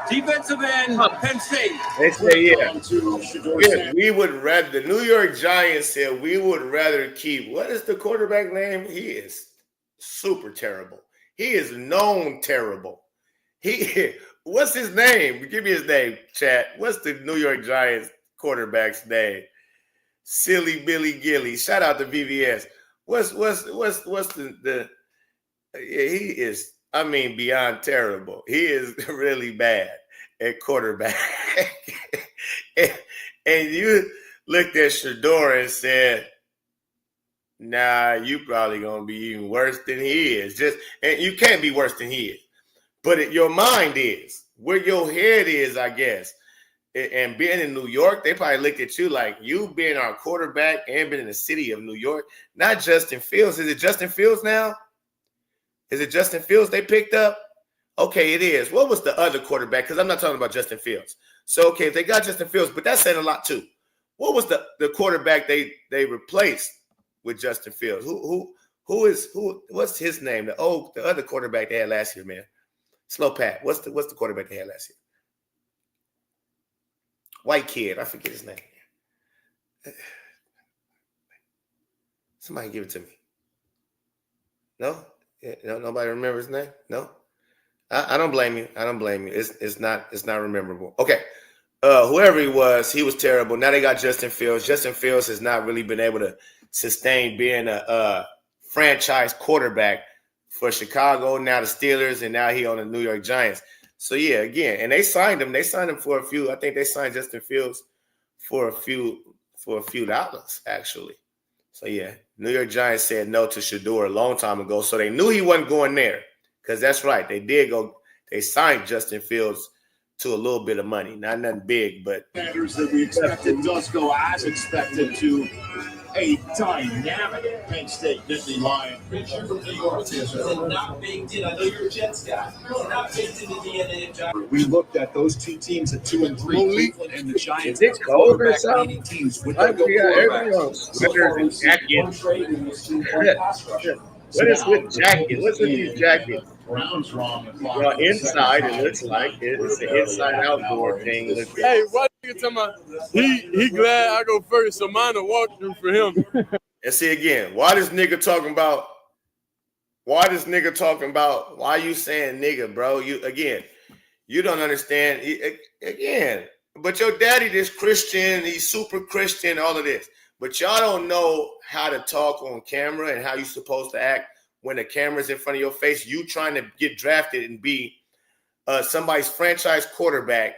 defensive end, Penn State. They say, yeah, we would rather, the New York Giants said we would rather keep, what is the quarterback name? He is super terrible. He is known terrible. What's his name? Give me his name, chat. What's the New York Giants quarterback's name? Silly Billy Gilly. Shout out to VVS. What's the he is, I mean, beyond terrible. He is really bad at quarterback. and you looked at SHEDUER and said, nah, you probably gonna be even worse than he is. And you can't be worse than he is. But your mind is, where your head is, I guess. And being in New York, they probably looked at you like you being our quarterback and been in the city of New York. Not Justin Fields. Is it Justin Fields now? Is it Justin Fields they picked up? Okay, it is. What was the other quarterback? Because I'm not talking about Justin Fields. So, okay, if they got Justin Fields, but that's saying a lot too. What was the quarterback they replaced with Justin Fields? What's his name? The other quarterback they had last year, man. Slow Pat. What's the quarterback they had last year? White kid. I forget his name. Somebody give it to me. No? No, nobody remembers his name? No? I don't blame you. I don't blame you. It's not rememberable. Okay. Whoever he was terrible. Now they got Justin Fields. Justin Fields has not really been able to sustain being a franchise quarterback for Chicago, now the Steelers, and now he on the New York Giants. So yeah, again, and they signed him. They signed him for a few. I think they signed Justin Fields for a few dollars, actually. So yeah, New York Giants said no to SHEDUER a long time ago, so they knew he wasn't going there. Because that's right, they did go. They signed Justin Fields to a little bit of money, not nothing big, but Sanders that we expected does go as expected to a dynamic Penn State Nittany Lion. Not baked in. I know you're a Jets guy. Not baked in the DNA. We looked at those two teams at 2 and 3, Cleveland and the Giants. Is it cold or something? Leading teams with Why their we got everyone so sweaters and jackets? What is with jacket? What's with these jackets? Well, inside it looks like it's an inside outdoor thing. Hey, why you talking about? He glad I go first, so mine a walkthrough for him. And see again, why this nigga talking about? Why you saying nigga, bro? You don't understand. Again, but your daddy this Christian, he's super Christian, all of this. But y'all don't know how to talk on camera and how you're supposed to act when the camera's in front of your face. You trying to get drafted and be somebody's franchise quarterback,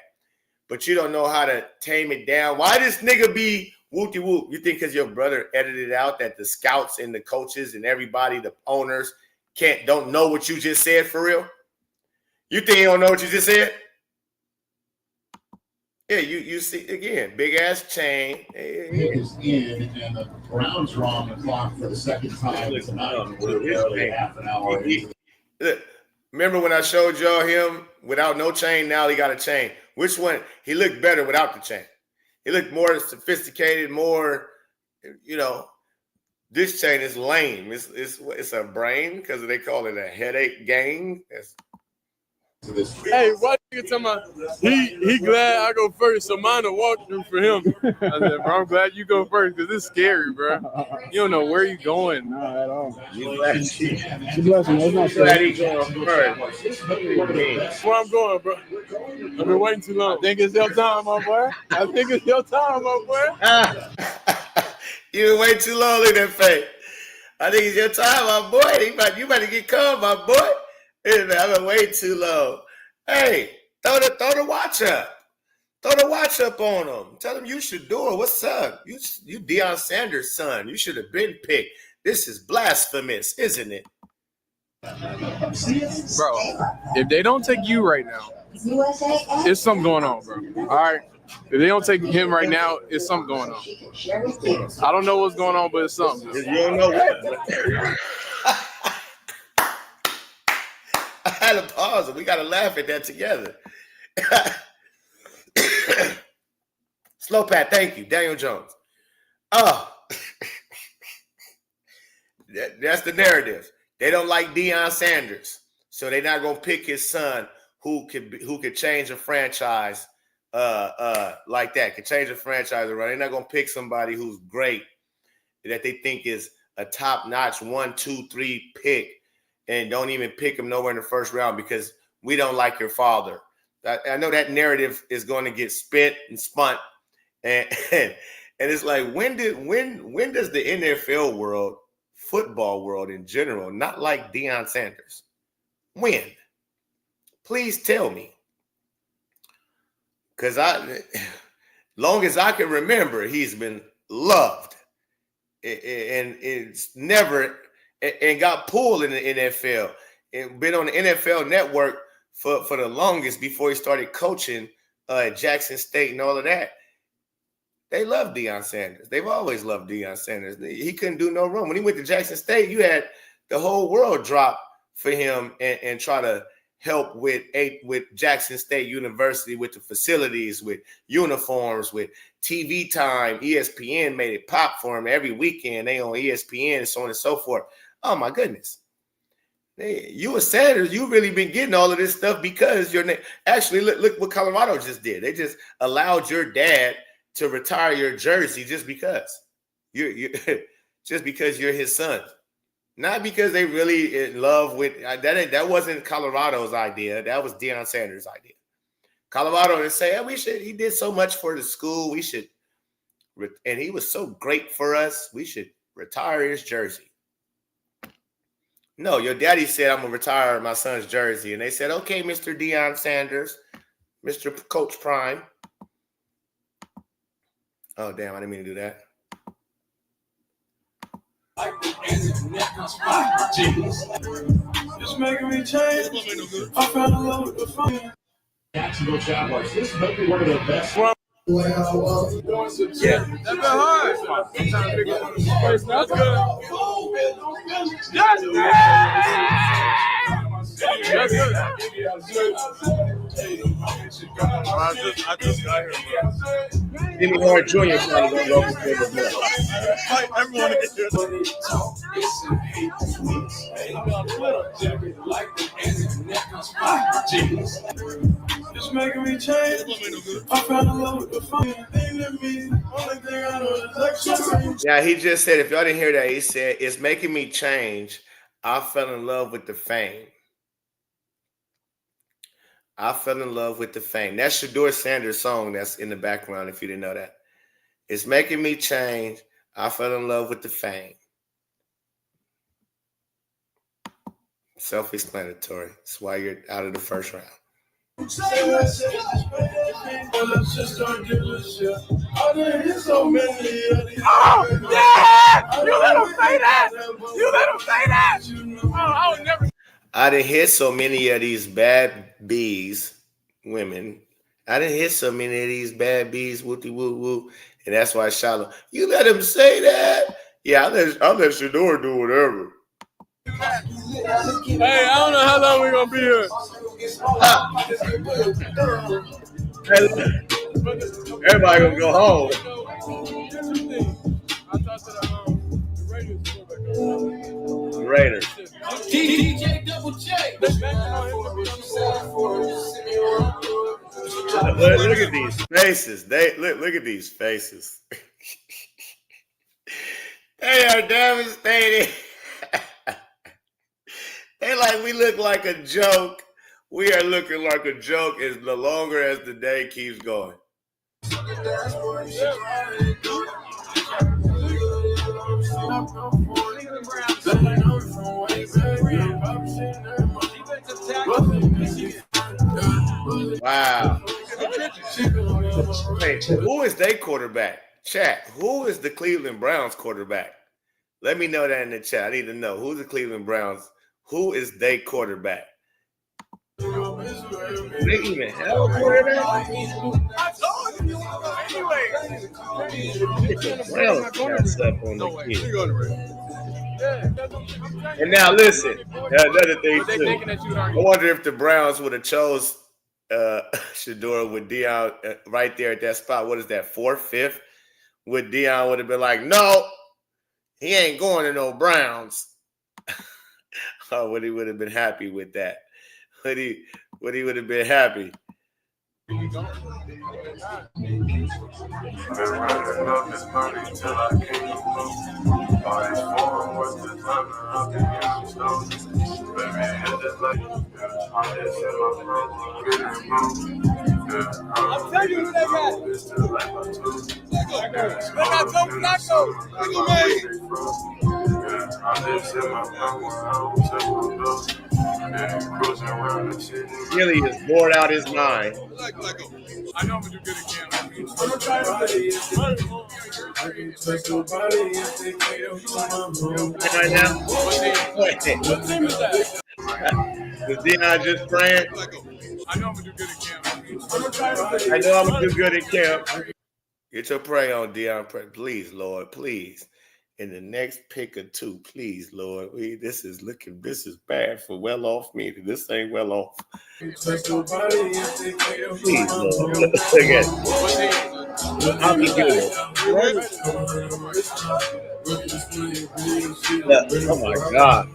but you don't know how to tame it down. Why this nigga be whoop-de-whoop? You think because your brother edited out that the scouts and the coaches and everybody, the owners, don't know what you just said for real? You think you don't know what you just said? Yeah, you see again, big ass chain. Pick is in, and the Browns are on the clock for the second time tonight. We're barely half an hour. Look, remember when I showed y'all him without no chain? Now he got a chain. Which one? He looked better without the chain. He looked more sophisticated, more, This chain is lame. It's a brain because they call it a headache gang. Hey, why you talking about? He glad I go first, so mine a walkthrough for him. I said, bro, I'm glad you go first because it's scary, bro. You don't know where you going. Not at all. You glad She bless him. That's not glad he scary. going first. Where I'm going, bro. I've been waiting too long. I think it's your time, my boy. You been waiting too long in that face. I think it's your time, my boy. You about to get called, my boy. I've been waiting too long. Hey, throw the watch up. Throw the watch up on him. Tell him you should do it. What's up? You Deion Sanders' son. You should have been picked. This is blasphemous, isn't it? Bro, if they don't take you right now, it's something going on, bro. All right? If they don't take him right now, it's something going on. I don't know what's going on, but it's something. You don't know what. I had to pause it. We got to laugh at that together. Slow Pat, thank you. Daniel Jones. Oh, that's the narrative. They don't like Deion Sanders, so they're not going to pick his son who could change a franchise like that, could change a franchise around. They're not going to pick somebody who's great that they think is a top-notch 1, 2, 3 pick and don't even pick him nowhere in the first round because we don't like your father. I know that narrative is going to get spit and spun, and it's like when does the NFL world, football world in general, not like Deion Sanders? When? Please tell me, because long as I can remember, he's been loved, and it's never and got pulled in the NFL and been on the NFL Network for the longest before he started coaching at Jackson State and all of that. They love Deion Sanders. They've always loved Deion Sanders. He couldn't do no wrong. When he went to Jackson State, you had the whole world drop for him and try to help with Jackson State University, with the facilities, with uniforms, with TV time. ESPN made it pop for him every weekend. They on ESPN and so on and so forth. Oh, my goodness. You and Sanders, you really been getting all of this stuff because your name. Actually, look what Colorado just did. They just allowed your dad to retire your jersey just because you just because you're his son, not because they really in love with that wasn't Colorado's idea. That was Deion Sanders' idea. Colorado to say, he did so much for the school. We should, and he was so great for us. We should retire his jersey. No, your daddy said, I'm going to retire my son's jersey. And they said, okay, Mr. Deion Sanders, Mr. Coach Prime. Oh, damn, I didn't mean to do that. It's making me change. I fell in love with the fun. Jacksonville Jaguars. This might be one of the best. Yeah, that's been hard. It's not good. Yes, I just got here. Jimmy Hart Jr. probably gonna go before the ball. Everyone gets here. It's making me change. I fell in love with the fun. Yeah, he just said, if y'all didn't hear that, he said, it's making me change. I fell in love with the fame. I fell in love with the fame. That's SHEDUER Sanders' song that's in the background, if you didn't know that. It's making me change. I fell in love with the fame. Self-explanatory. That's why you're out of the first round. Oh, yeah! You let him say that! You let him say that! Oh, I would never. I didn't hit so many of these bad bees, women. I didn't hit so many of these bad bees, whoopty woo woo. And that's why Shallow, you let him say that? Yeah, I'll let SHEDUER do whatever. Hey, I don't know how long we're gonna be here. Everybody gonna go home. Raiders. DJ Double J. Look at these faces. Look at these faces. They are devastated. They like we look like a joke. We are looking like a joke as the longer as the day keeps going. Wow. Wait, who is their quarterback? Chat, who is the Cleveland Browns quarterback? Let me know that in the chat. I need to know who's the Cleveland Browns. Who is their quarterback? They even have a quarterback? Browns got stuff on the kid. And now listen, another thing too. I wonder if the Browns would have chose SHEDUER with Deion right there at that spot. What is that, 4th, 5th? Would Deion would have been like, no, he ain't going to no Browns. Oh, would he would have been happy with that? Would he would have been happy? I'll tell you who they got. They got Joe Flacco. Really is bored out his mind. I know I'm gonna do good at camp. Right now? What team is that? Was Deion just praying? I know I'm gonna do good at camp. I know I'm gonna do good at camp. Get your prayer on, Deion. Please, Lord, please. In the next pick or two, please, Lord. This is bad for well off me. This ain't well off. Please, Lord. Look at it. I'll be good. Oh my God.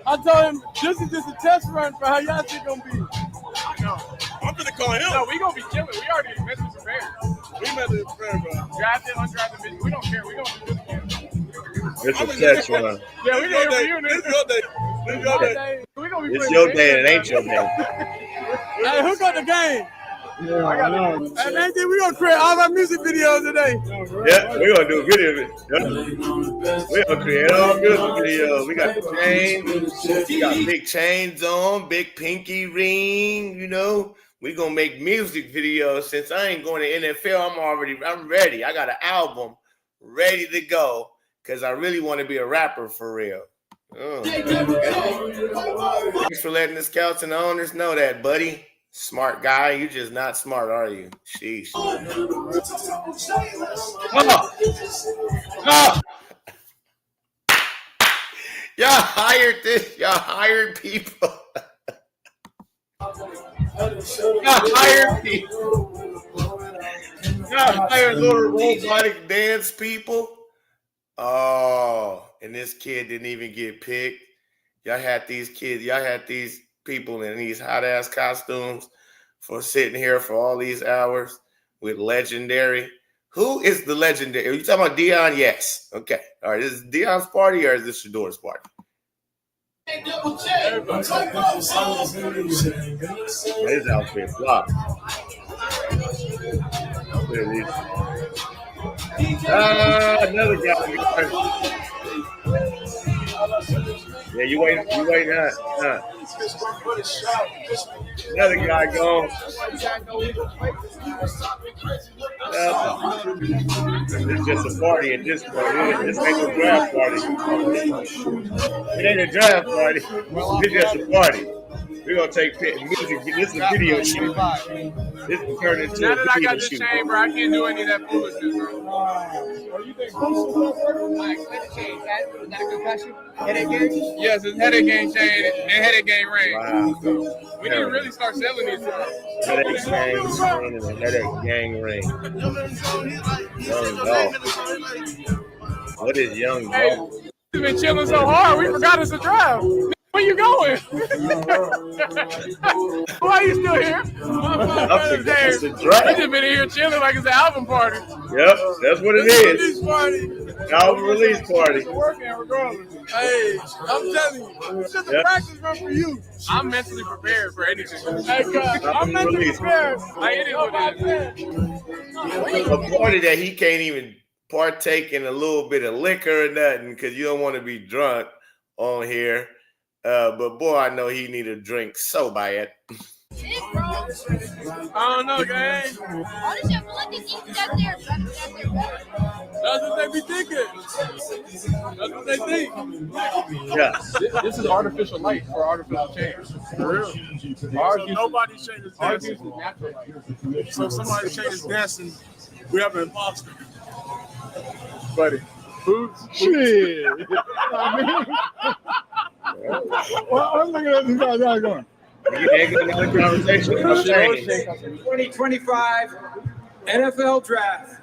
I told him this is just a test run for how y'all shit gonna be. No, I'm gonna call him. No, we gonna be killing. We already mentally prepared. We mentally prepared, bro. Drafted, undrafted, we don't care. We gonna do this again. It's a test run. Yeah, we did for you. This is your day. This is your day. It's your day. It ain't your day. Hey, who got the game? Yeah, I know. Hey, man, we gonna create all our music videos today. Yeah, we're gonna do a video of it. Yeah. We're gonna create all music videos. We got the chains. We got big chains on, big pinky ring. You know, we gonna make music videos. Since I ain't going to NFL, I'm ready. I got an album ready to go because I really want to be a rapper for real. Thanks for letting the scouts and the owners know that, buddy. Smart guy. You just not smart, are you? Sheesh. Y'all hired this. Y'all hired people. Y'all hired people. Y'all hired little robotic dance people. Oh, and this kid didn't even get picked. Y'all had these people in these hot ass costumes for sitting here for all these hours with legendary. Who is the legendary? Are you talking about Dion? Yes. Okay. All right. Is this Dion's party or is this SHEDUER's party? His outfit flop. Another guy. Yeah, you waiting, huh? Another guy gone. It's just a party at this point. This ain't no draft party. It ain't a draft party. It's just a party. We're gonna take music. This is a video shoot. This is turned into now a that I video got this shoot. chain, bro, I can't do any of that foolishness, bro. You think that a concussion? Headache game? Yes, it's headache game chain and headache game ring. Wow. We need to really start selling these things. Headache gang ring and a headache gang ring. Young dog. What is young dog? We've been chilling so hard, we forgot it's a draft. Where you going? Why are you still here? It's a draft. We just been here chilling like it's an album party. Yep, that's what it is. Album release party. Hey, I'm telling you, it's just a practice run for you. I'm mentally prepared for anything. I'm mentally prepared. Like, it is what it is. A party that he can't even partake in a little bit of liquor or nothing because you don't want to be drunk on here. But boy, I know he need a drink so bad. I don't know, gang. That's what they be thinking. That's what they think. Yeah. This is artificial light for artificial change. For real. Nobody's chain is dancing. So if somebody's chain is dancing, we have an imposter. Buddy. Foods? Shit. Well, I'm looking at this guy going. Another conversation. 2025 NFL Draft.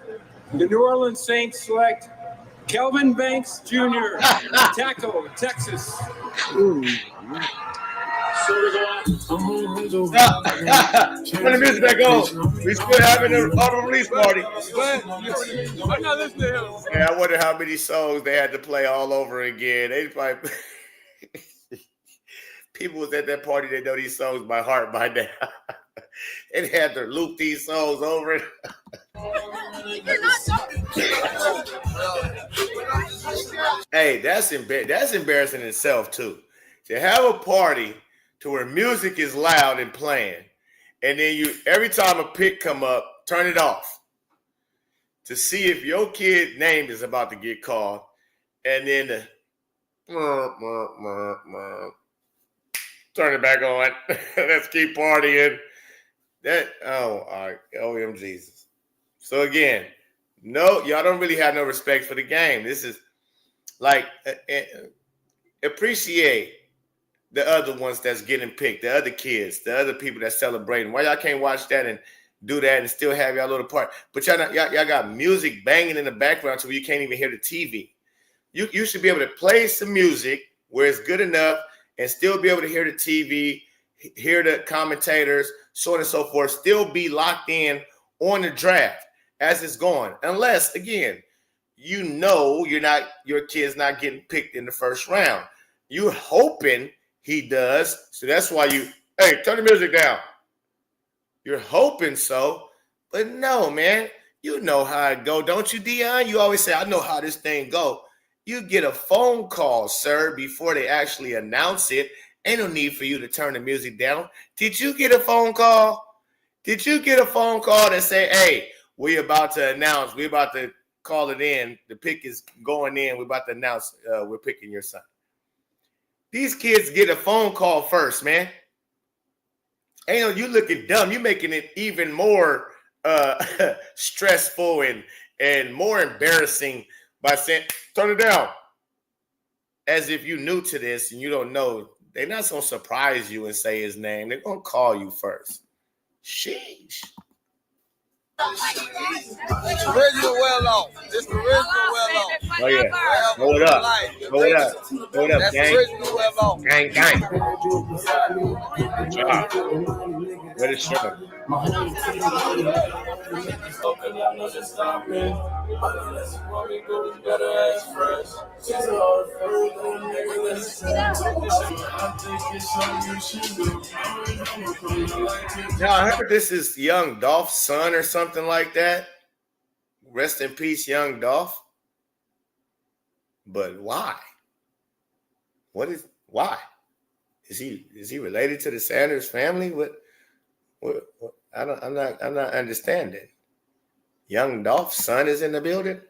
The New Orleans Saints select Kelvin Banks Jr., tackle, Texas. Turn the music back on. We still having an auto release party. I'm not listening to him. Yeah, I wonder how many songs they had to play all over again. They probably people was at that party. They know these songs by heart by now. They had to loop these songs over it. Hey, that's embarrassing in itself too. To have a party to where music is loud and playing, and then you every time a pick come up, turn it off to see if your kid's name is about to get called, and then turn it back on. Let's keep partying. That OM Jesus. So again, no, y'all don't really have no respect for the game. This is like appreciate the other ones that's getting picked, the other kids, the other people that's celebrating. Why y'all can't watch that and do that and still have y'all little part? But y'all got music banging in the background so you can't even hear the TV. You should be able to play some music where it's good enough and still be able to hear the TV, hear the commentators, so on and so forth, still be locked in on the draft as it's going. Unless, again, you know your kid's not getting picked in the first round. You're hoping he does. So that's why hey, turn the music down. You're hoping so, but no, man. You know how it go, don't you, Dion? You always say, I know how this thing go. You get a phone call, sir, before they actually announce it. Ain't no need for you to turn the music down. Did you get a phone call? Did you get a phone call that say, hey, we're about to announce, we're about to call it in. The pick is going in. We're about to announce we're picking your son. These kids get a phone call first, man. Ain't no, you looking dumb. You making it even more stressful and more embarrassing by saying, turn it down. As if you new to this and you don't know. They're not going to surprise you and say his name. They're going to call you first. Sheesh. It's original well off. It's the original well off. Oh, yeah. Throw it up. Throw it up. Throw it up, That's gang. original well off. Gang, gang. Good job. What is show? Now, I heard this is Young Dolph's son or something like that. Rest in peace, Young Dolph. But why? Why? Is he related to the Sanders family? What I'm not understanding. Young Dolph's son is in the building?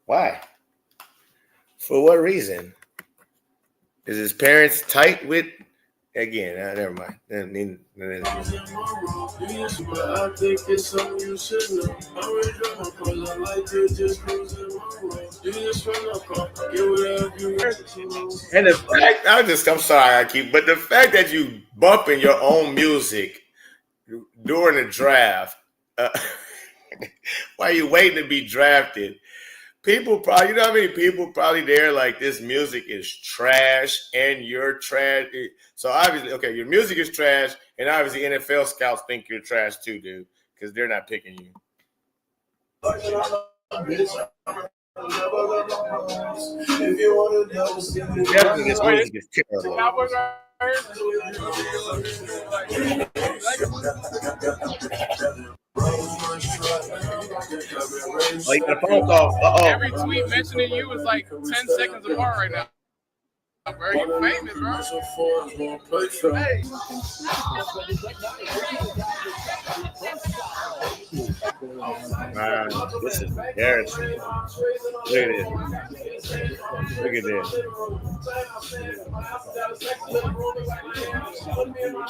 Why? For what reason? Is his parents tight with? Again, never mind. And the fact, I'm sorry, but the fact that you bumping your own music during the draft, while you waiting to be drafted, people probably, you know how many people probably there like this music is trash and you're trash. So obviously, okay, your music is trash, and obviously NFL scouts think you're trash too, dude, because they're not picking you. Definitely, this music is terrible. Oh, you got a phone call. Every tweet mentioning you is like 10 seconds apart right now. Bro, you famous, bro. Hey. Man, this is embarrassing. Look at this. Look at this.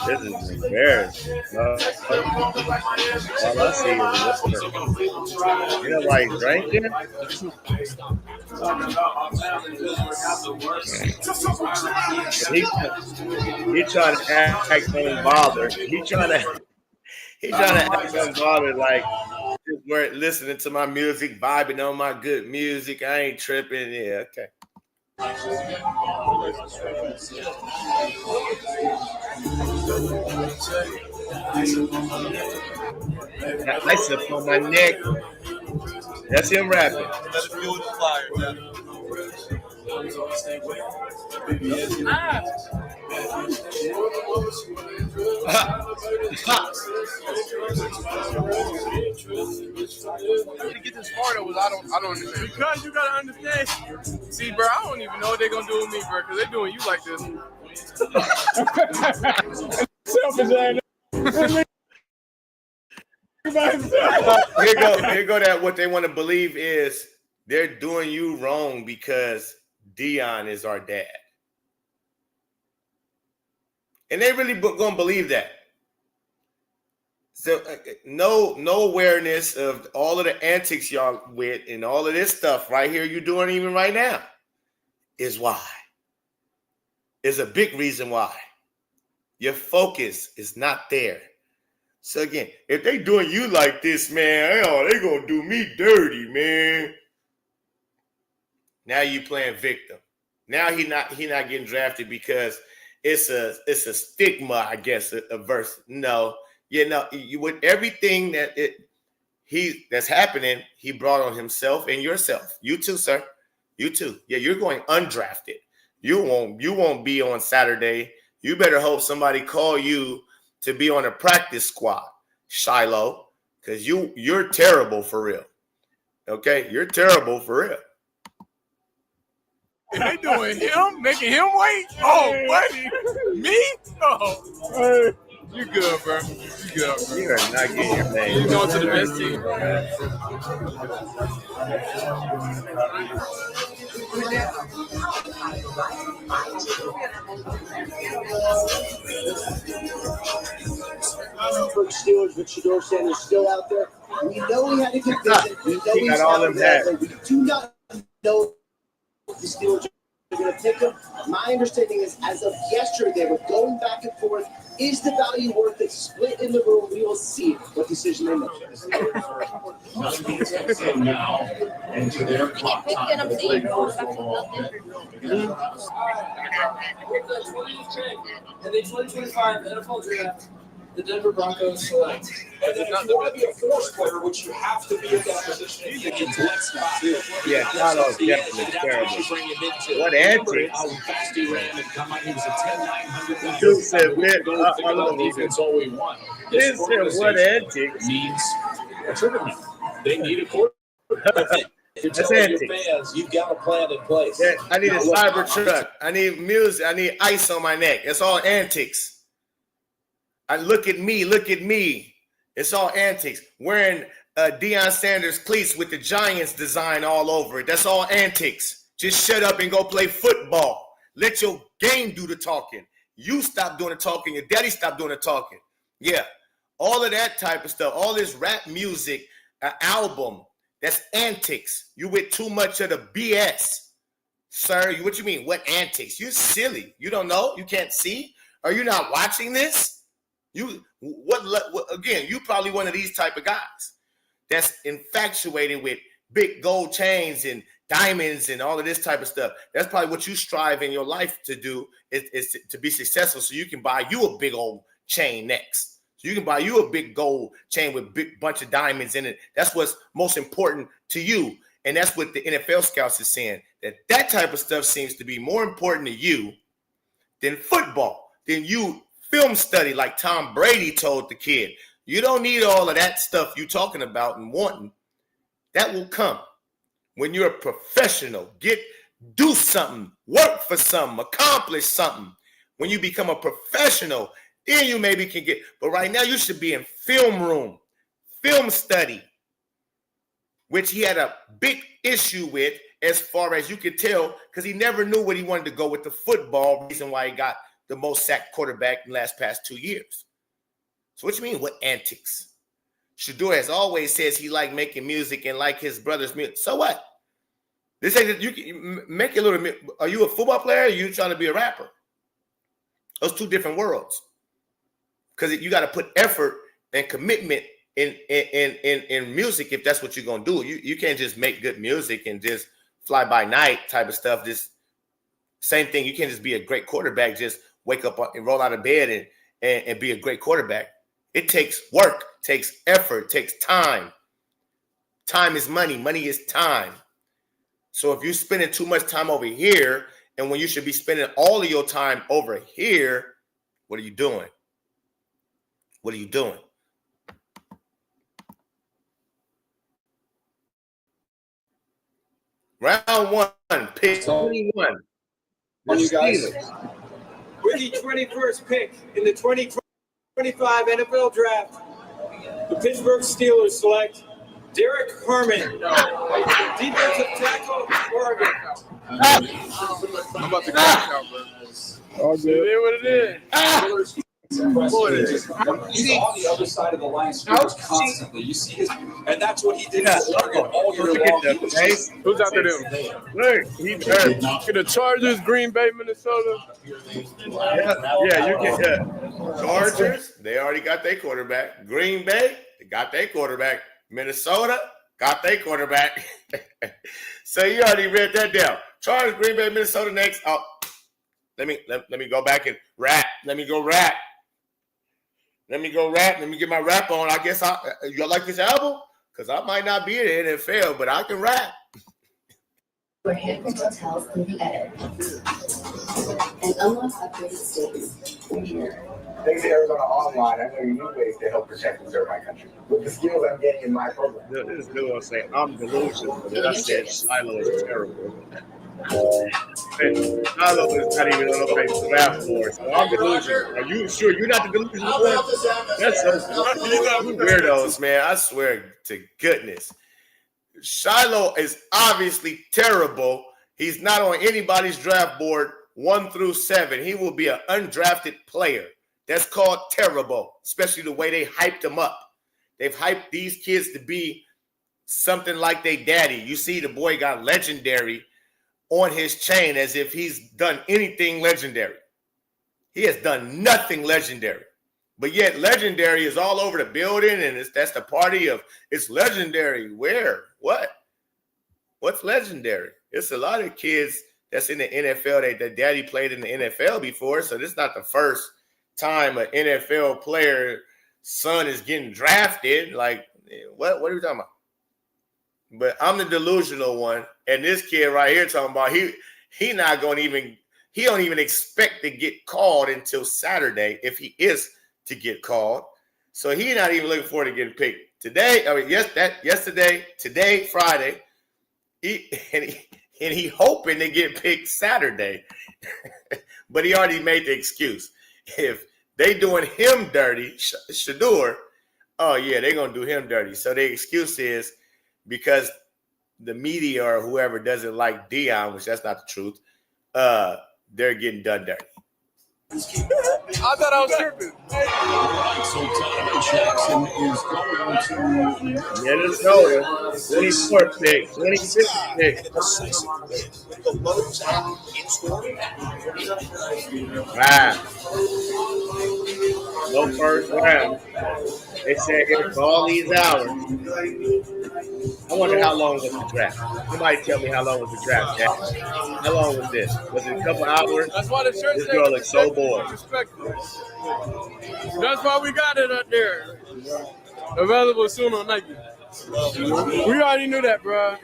This is embarrassing. All I see is whisper. You know, like drinking. He trying to act unbothered. He trying to act unbothered, like just weren't listening to my music, vibing on my good music. I ain't tripping. Yeah, okay. Ice up on my neck. That's him rapping. To get this far though, I don't understand. Because you gotta understand. See, bro, I don't even know what they're gonna do with me, bro, because they're doing you like this. Selfish. Here go that what they want to believe is they're doing you wrong because Dion is our dad. And they really gonna believe that. So no awareness of all of the antics y'all with and all of this stuff right here you're doing even right now is why. Is a big reason why. Your focus is not there. So again, if they doing you like this, man, they gonna do me dirty, man. Now you playing victim. Now he not getting drafted because it's a stigma, I guess, a verse. No, you with everything that's happening, he brought on himself and yourself. You too, sir. You too. Yeah, you're going undrafted. You won't be on Saturday. You better hope somebody call you to be on a practice squad. Shiloh, because you're terrible for real. Okay, you're terrible for real. They doing him, making him wait. Oh, buddy, me? Oh, you good, bro? You good, bro? You are not getting your name. You going to the best team. Pittsburgh Steelers with SHEDUER Sanders still out there. We know he had a good visit. We know he's all out them there, hats. but we do not know if the Steelers are going to take him. My understanding is, as of yesterday, they were going back and forth. Is the value worth it? Split in the room. We will see what decision they make. Now into their clock time. With the 2025 NFL Draft, the Denver Broncos select. And then if you want to be a force player, which you have to be at that position, you can let spot. Yeah, Carlos definitely terrible. What antics? Dude said, what antics? They need a quarterback. That's antics. Fans, you've got a plan in place. Yeah, I need a cyber truck. I need music. I need ice on my neck. It's all antics. Look at me. It's all antics. Wearing Deion Sanders cleats with the Giants design all over it. That's all antics. Just shut up and go play football. Let your game do the talking. You stop doing the talking. Your daddy stop doing the talking. Yeah, all of that type of stuff. All this rap music album. That's antics. You with too much of the BS, sir. What you mean? What antics? You silly. You don't know? You can't see? Are you not watching this? Again, you probably one of these type of guys that's infatuated with big gold chains and diamonds and all of this type of stuff. That's probably what you strive in your life to do is to be successful, so you can buy you a big old chain next. So you can buy you a big gold chain with big bunch of diamonds in it. That's what's most important to you. And that's what the NFL scouts is saying, that type of stuff seems to be more important to you than football, than you film study, like Tom Brady told the kid. You don't need all of that stuff you're talking about and wanting. That will come when you're a professional. Do something, work for something, accomplish something. When you become a professional, then you maybe can get. But right now, you should be in film room, film study, which he had a big issue with, as far as you could tell, because he never knew what he wanted to go with the football. Reason why he got the most sacked quarterback in the past 2 years. So what you mean, what antics? SHEDUER has always says he like making music and like his brother's music. So what? This ain't that you can make a little. Are you a football player? Or are you trying to be a rapper? Those two different worlds. Because you got to put effort and commitment in music if that's what you're gonna do. You can't just make good music and just fly by night type of stuff. Just same thing. You can't just be a great quarterback. Just wake up and roll out of bed and be a great quarterback. It takes work, takes effort, takes time. Time is money. Money is time. So if you're spending too much time over here, and when you should be spending all of your time over here, what are you doing? What are you doing? Round one, pick 21. You guys. With the 21st pick in the 2025 NFL Draft, the Pittsburgh Steelers select Derek Herman, defensive tackle, Oregon. I'm about to crash out, bro. All good. It is what it is. He's on the other side of the line constantly. You see his, and that's what he did all year long. Who's out there doing? Look, he hurt. The Chargers, Green Bay, Minnesota. Yeah, you get that. Chargers, they already got their quarterback. Green Bay, they got their quarterback. Minnesota, got their quarterback. So you already read that down. Chargers, Green Bay, Minnesota next. Oh, let me go back and rap. Let me go rap. Let me get my rap on. I guess you like this album? Because I might not be in the NFL, but I can rap. We're handling hotels through the edit. And unlock upgraded stays. Thanks to Arizona Online, I'm learning new ways to help protect and serve my country. With the skills I'm getting in my program. This dude will say, I'm delusional, but then I said Shiloh is terrible. Shiloh is not even on nobody's draft board, so I'm delusional. Are you sure you're not the delusional one? That's so You weirdos, man. I swear to goodness. Shiloh is obviously terrible. He's not on anybody's draft board 1 through 7. He will be an undrafted player. That's called terrible, especially the way they hyped him up. They've hyped these kids to be something like they daddy. You see the boy got legendary on his chain as if he's done anything legendary. He has done nothing legendary. But yet legendary is all over the building, and that's the party of it's legendary. Where? What? What's legendary? It's a lot of kids that's in the NFL that daddy played in the NFL before, so this is not the first time an NFL player son is getting drafted. Like, what are you talking about? But I'm the delusional one, and this kid right here talking about he not going to even, he don't even expect to get called until Saturday if he is to get called. So he not even looking forward to getting picked today. I mean, yesterday, today, Friday. He hoping to get picked Saturday, but he already made the excuse. If they doing him dirty, SHEDUER, oh yeah, they're gonna do him dirty. So the excuse is because the media or whoever doesn't like Dion, which that's not the truth. They're getting done dirty. I thought I was tripping. So Donovan Jackson is going to Minnesota, 24th pick, 26th pick. Wow. No first round. They said here for all these hours. I wonder how long was the draft. Somebody tell me how long was the draft, Jack. How long was this? Was it a couple hours? That's why the shirt This girl looks so bored. That's why we got it up there. Available soon on Nike. We already knew that, bro.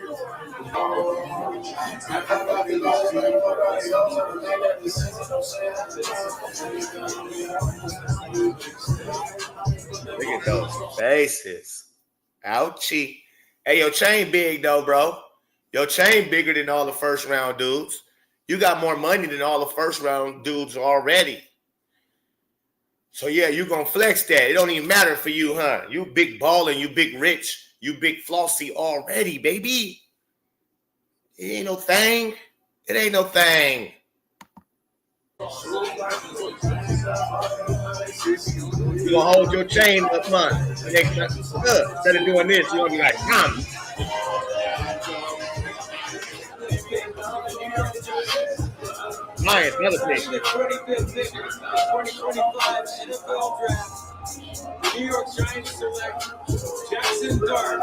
Look at those faces. Ouchie. Hey, your chain big though, bro. Your chain bigger than all the first round dudes. You got more money than all the first round dudes already. So yeah, you gonna flex that. It don't even matter for you, huh? You big ballin', you big rich, you big flossy already, baby. It ain't no thing. It ain't no thing. You gonna hold your chain up, man. Instead of doing this, you're gonna be like, come. Lions, another pick. 45th pick, 2025 NFL Draft. The New York Giants select Jackson Dart.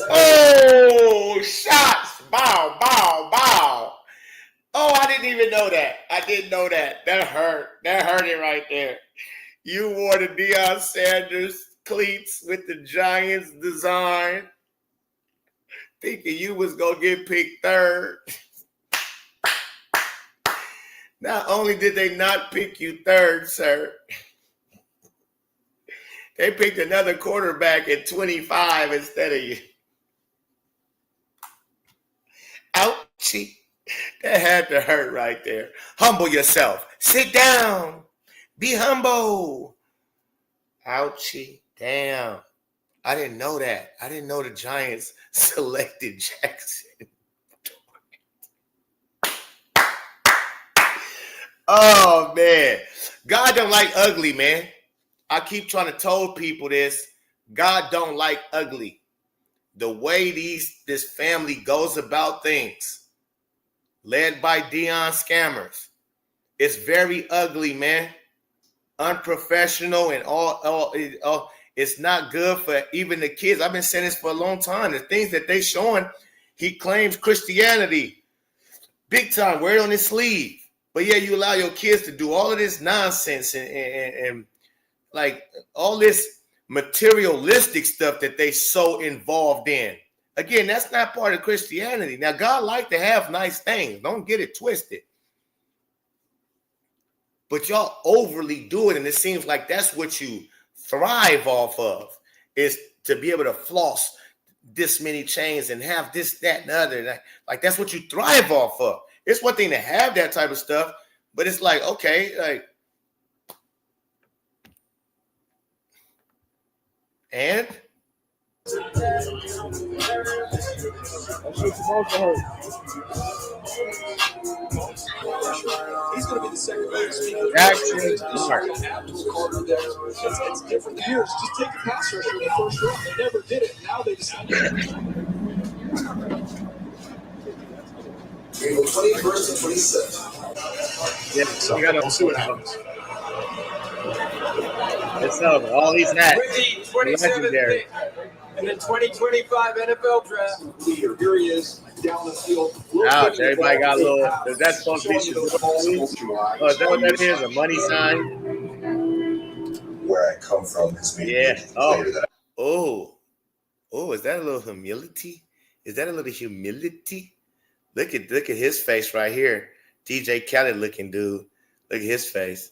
Oh, shots. Bow, bow, bow. Oh, I didn't even know that. I didn't know that. That hurt. That hurt it right there. You wore the Deion Sanders cleats with the Giants design, thinking you was going to get picked third. Not only did they not pick you third, sir, they picked another quarterback at 25 instead of you. Ouchie. That had to hurt right there. Humble yourself. Sit down. Be humble. Ouchie. Damn. I didn't know that. I didn't know the Giants selected Jackson. Oh, man. God don't like ugly, man. I keep trying to tell people this. God don't like ugly. The way this family goes about things, led by Deion scammers, it's very ugly, man. Unprofessional and all. It's not good for even the kids. I've been saying this for a long time. The things that they showing, he claims Christianity. Big time, wear it on his sleeve. But yeah, you allow your kids to do all of this nonsense and like all this materialistic stuff that they so involved in. Again, that's not part of Christianity. Now, God likes to have nice things. Don't get it twisted. but y'all overly do it, and it seems like that's what you thrive off of, is to be able to floss this many chains and have this, that, and the other. Like that's what you thrive off of. It's one thing to have that type of stuff, but it's like, okay, like, and That shit's supposed to hurt. He's going to be the second best speaker. Jackson Smart. It's different years. Just take the pass rusher in the first round. They never did it. Now they decided. April 21st and 27th. Yeah, so we gotta see what happens. It's over. All these hats. With the 27th Legendary. pick in the 2025 NFL Draft. Here he is down the field. Ouch, everybody got a little. Is that supposed to be SHEDUER? Oh, is that what that is? A money sign? Where I come from has been Oh, is that a little humility? Is that a little humility? Look at his face right here. DJ Khaled looking dude. Look at his face.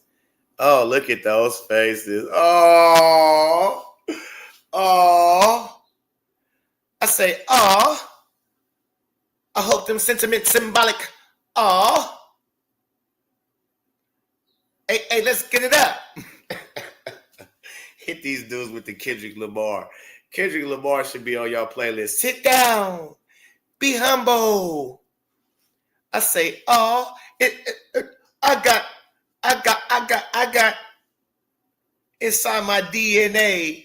Oh, look at those faces. Oh. I say, I hope them sentiments symbolic. Hey, let's get it up. Hit these dudes with the Kendrick Lamar. Kendrick Lamar should be on y'all playlist. Sit down. Be humble. I say, I got inside my DNA.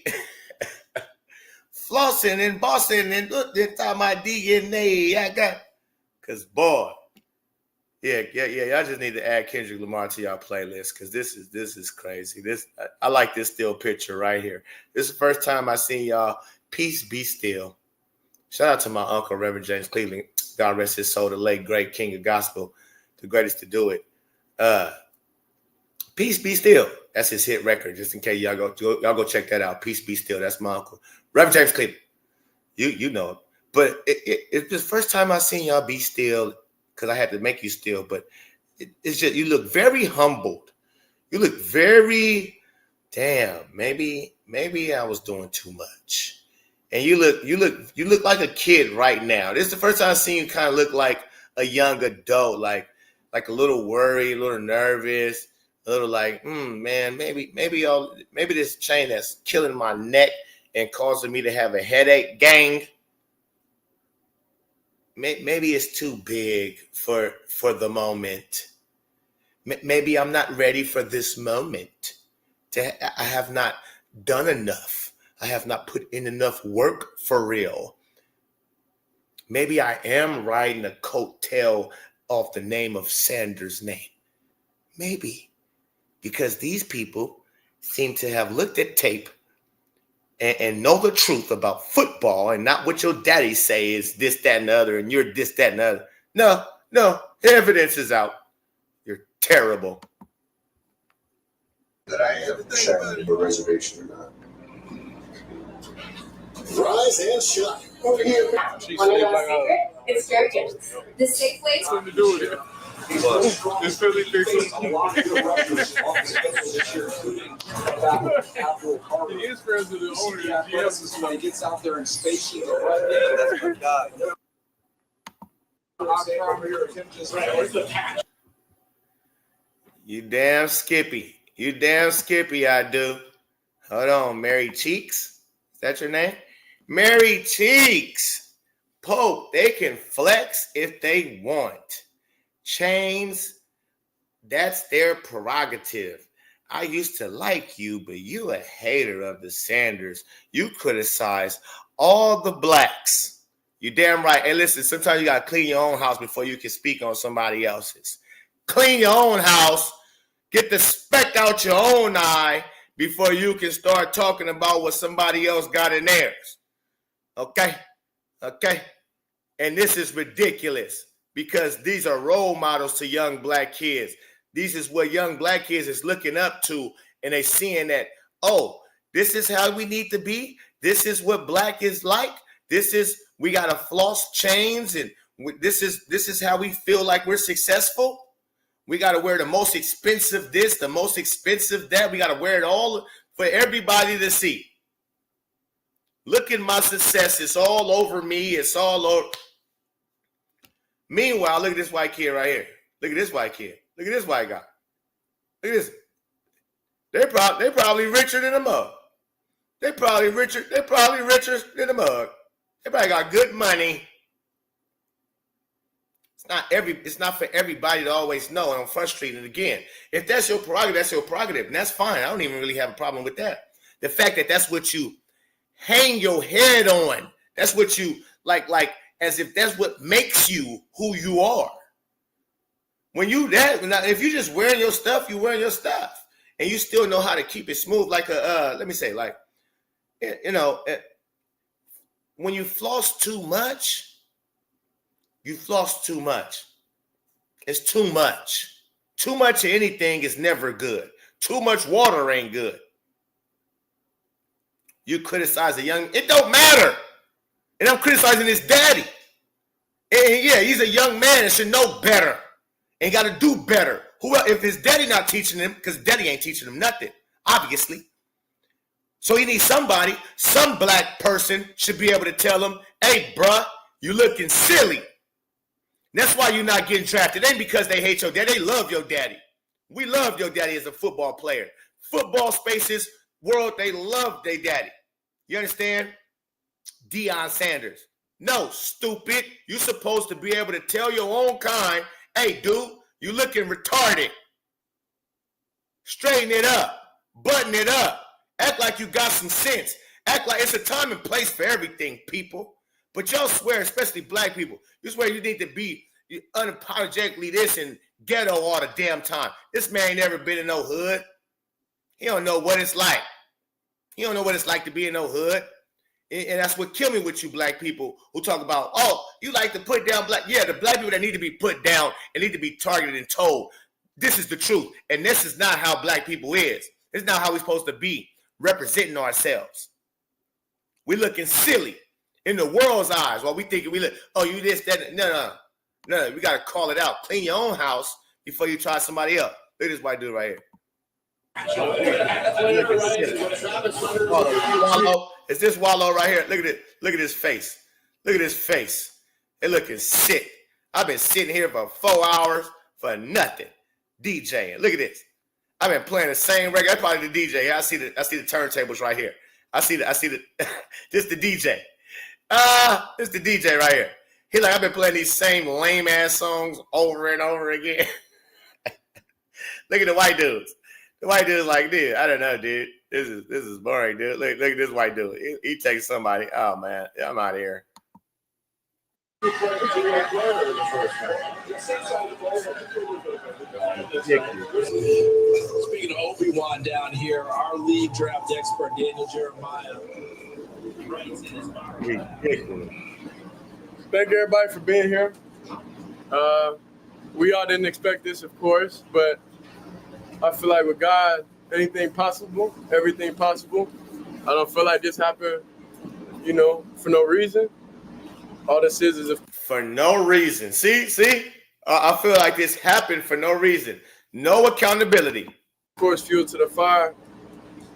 Flossing and bossing and inside my DNA. Cause boy, yeah. Y'all just need to add Kendrick Lamar to y'all playlist, cause this is crazy. I like this still picture right here. This is the first time I seen y'all. Peace be still. Shout out to my uncle, Reverend James Cleveland. God rest his soul, the late great king of gospel, the greatest to do it. Peace be still. That's his hit record. Just in case y'all go check that out. Peace be still. That's my uncle, Reverend James Cleveland. You know him. But it's the first time I seen y'all be still, because I had to make you still. But it's just, you look very humbled. You look very, damn. Maybe I was doing too much. And you look like a kid right now. This is the first time I've seen you kind of look like a young adult, like a little worried, a little nervous, a little like, man, maybe this chain that's killing my neck and causing me to have a headache, gang. Maybe it's too big for the moment. Maybe I'm not ready for this moment. I have not done enough. I have not put in enough work for real. Maybe I am riding a coattail off the name of Sanders' name. Maybe. Because these people seem to have looked at tape and know the truth about football and not what your daddy say is this, that, and the other, and you're this, that, and the other. No, the evidence is out. You're terrible. That I am sharing the reservation or not. Rise and shine. Over here. It's very good. The Safeway. Something to do with it. It's Philly fixing. He is friends with the owner of GS. When he gets out there in space, he's a You damn Skippy. I do. Hold on, Mary Cheeks. Is that your name? Mary Cheeks. Pope, they can flex if they want. Chains, that's their prerogative. I used to like you, but you a hater of the Sanders. You criticize all the blacks. You damn right. Hey, listen, sometimes you got to clean your own house before you can speak on somebody else's. Clean your own house. Get the speck out your own eye before you can start talking about what somebody else got in theirs. Okay? And this is ridiculous because these are role models to young black kids. This is what young black kids is looking up to, and they seeing that, oh, this is how we need to be. This is what black is like. We got to floss chains, and this is how we feel like we're successful. We got to wear the most expensive this, the most expensive that. We got to wear it all for everybody to see. Look at my success. It's all over me. It's all over. Meanwhile, look at this white kid right here. Look at this white kid. Look at this white guy. Look at this. They're probably richer than a mug. They're probably richer than a mug. They probably got good money. It's not for everybody to always know, and I'm frustrated again. If that's your prerogative, that's your prerogative, and that's fine. I don't even really have a problem with that. The fact that that's what you hang your head on, that's what you like as if that's what makes you who you are. When you if you just wearing your stuff, you wearing your stuff, and you still know how to keep it smooth, like let me say, like, you know, when you floss too much. You floss too much. It's too much. Too much of anything is never good. Too much water ain't good. You criticize a young, it don't matter. And I'm criticizing his daddy. And yeah, he's a young man and should know better. And got to do better. If his daddy not teaching him, because daddy ain't teaching him nothing, obviously. So he needs somebody, some black person should be able to tell him, hey, bruh, you looking silly. That's why you're not getting drafted. It ain't because they hate your daddy. They love your daddy. We love your daddy as a football player. Football spaces, world, they love their daddy. You understand? Deion Sanders. No, stupid. You're supposed to be able to tell your own kind, hey, dude, you looking retarded. Straighten it up. Button it up. Act like you got some sense. Act like it's a time and place for everything, people. But y'all swear, especially black people, you swear you need to be unapologetically this and ghetto all the damn time. This man ain't never been in no hood. He don't know what it's like. He don't know what it's like to be in no hood. And that's what killed me with you black people who talk about, oh, you like to put down black. Yeah, the black people that need to be put down and need to be targeted and told, this is the truth. And this is not how black people is. It's not how we're supposed to be representing ourselves. We're looking silly. In the world's eyes, while we thinking we look, oh, you this, that, no. We got to call it out. Clean your own house before you try somebody else. Look at this white dude right here. It's this Wallow right here. Look at it. Look at his face. Look at his face. It looking sick. I've been sitting here for 4 hours for nothing. DJing. Look at this. I've been playing the same record. That's probably the DJ. I see the turntables right here. I see the this the DJ. This the DJ right here. He like, I've been playing these same lame ass songs over and over again. Look at the white dudes. The white dude's like, dude, I don't know, dude. This is boring, dude. Look at this white dude. He takes somebody. Oh man, I'm out of here. Speaking of Obi-Wan down here, our league draft expert, Daniel Jeremiah. Ridiculous. Thank everybody for being here. We all didn't expect this, of course, but I feel like with God, anything possible, everything possible. I don't feel like this happened, for no reason. All this is for no reason. See? I feel like this happened for no reason. No accountability. Of course, fuel to the fire.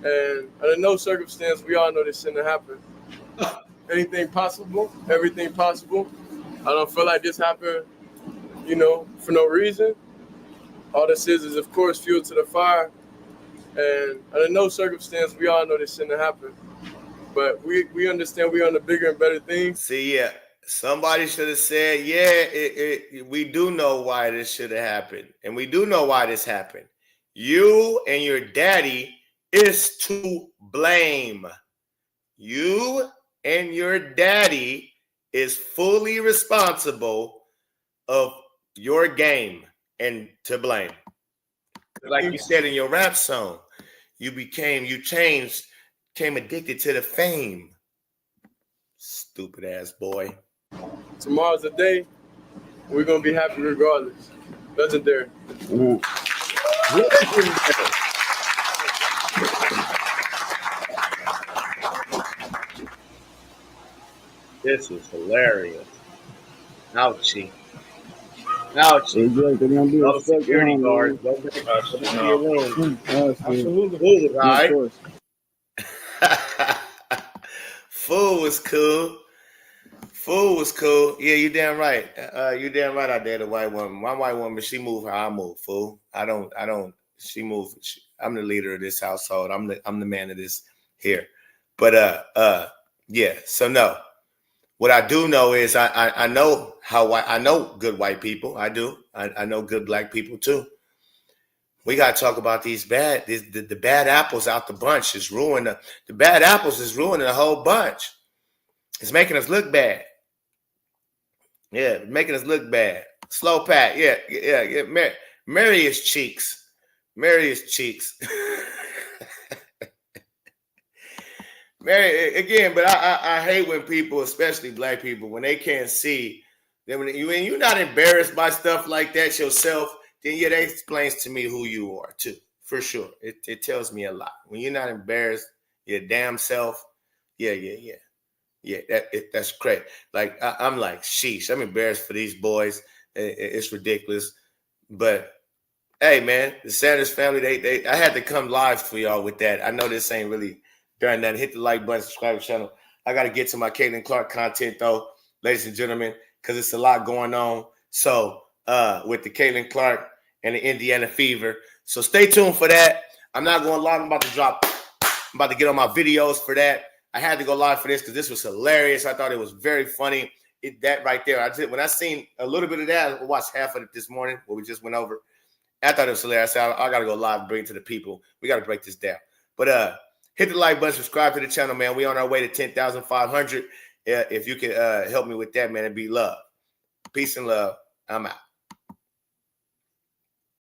And under no circumstance, we all know this shouldn't have happened. Anything possible, everything possible. I don't feel like this happened, for no reason. All this is, of course, fuel to the fire. And under no circumstance, we all know this shouldn't have happened. But we understand we're on the bigger and better things. See, yeah. Somebody should have said, yeah, we do know why this should have happened. And we do know why this happened. You and your daddy is to blame. You and your daddy is fully responsible of your game and to blame. Like you said in your rap song, you became addicted to the fame. Stupid ass boy. Tomorrow's the day. We're going to be happy regardless. Legendary. Ooh. This is hilarious. Ouchie. No, No security guards. Don't be a room. Absolutely. Right. Of course. Fool was cool. Fool was cool. Yeah, you damn right. You damn right out there, the white woman. My white woman, she move how I move, fool. I don't, she move. I'm the leader of this household. I'm the man of this here. But yeah, so no. What I do know is I know I know good white people. I do. I know good black people too. We got to talk about the bad apples out the bunch is ruining the bad apples is ruining the whole bunch. It's making us look bad. Yeah, making us look bad. Slow pat. Yeah. Marry his cheeks. Marry his cheeks. Mary, again, but I hate when people, especially black people, when they can't see, then when you're not embarrassed by stuff like that yourself, then yeah, that explains to me who you are too, for sure. It tells me a lot. When you're not embarrassed, your damn self, yeah. That's great. Like I'm like, sheesh, I'm embarrassed for these boys. It's ridiculous, but hey, man, the Sanders family, I had to come live for y'all with that. I know this ain't really done nothing. Hit the like button, subscribe to the channel. I got to get to my Caitlin Clark content, though, ladies and gentlemen, because it's a lot going on. So with the Caitlin Clark and the Indiana Fever. So stay tuned for that. I'm not going live. I'm about to get on my videos for that. I had to go live for this because this was hilarious. I thought it was very funny. That right there. When I seen a little bit of that, I watched half of it this morning, what we just went over. I thought it was hilarious. I said, I got to go live and bring it to the people. We got to break this down. But hit the like button, subscribe to the channel, man. We on our way to 10,500. If you can help me with that, man, it'd be love. Peace and love. I'm out.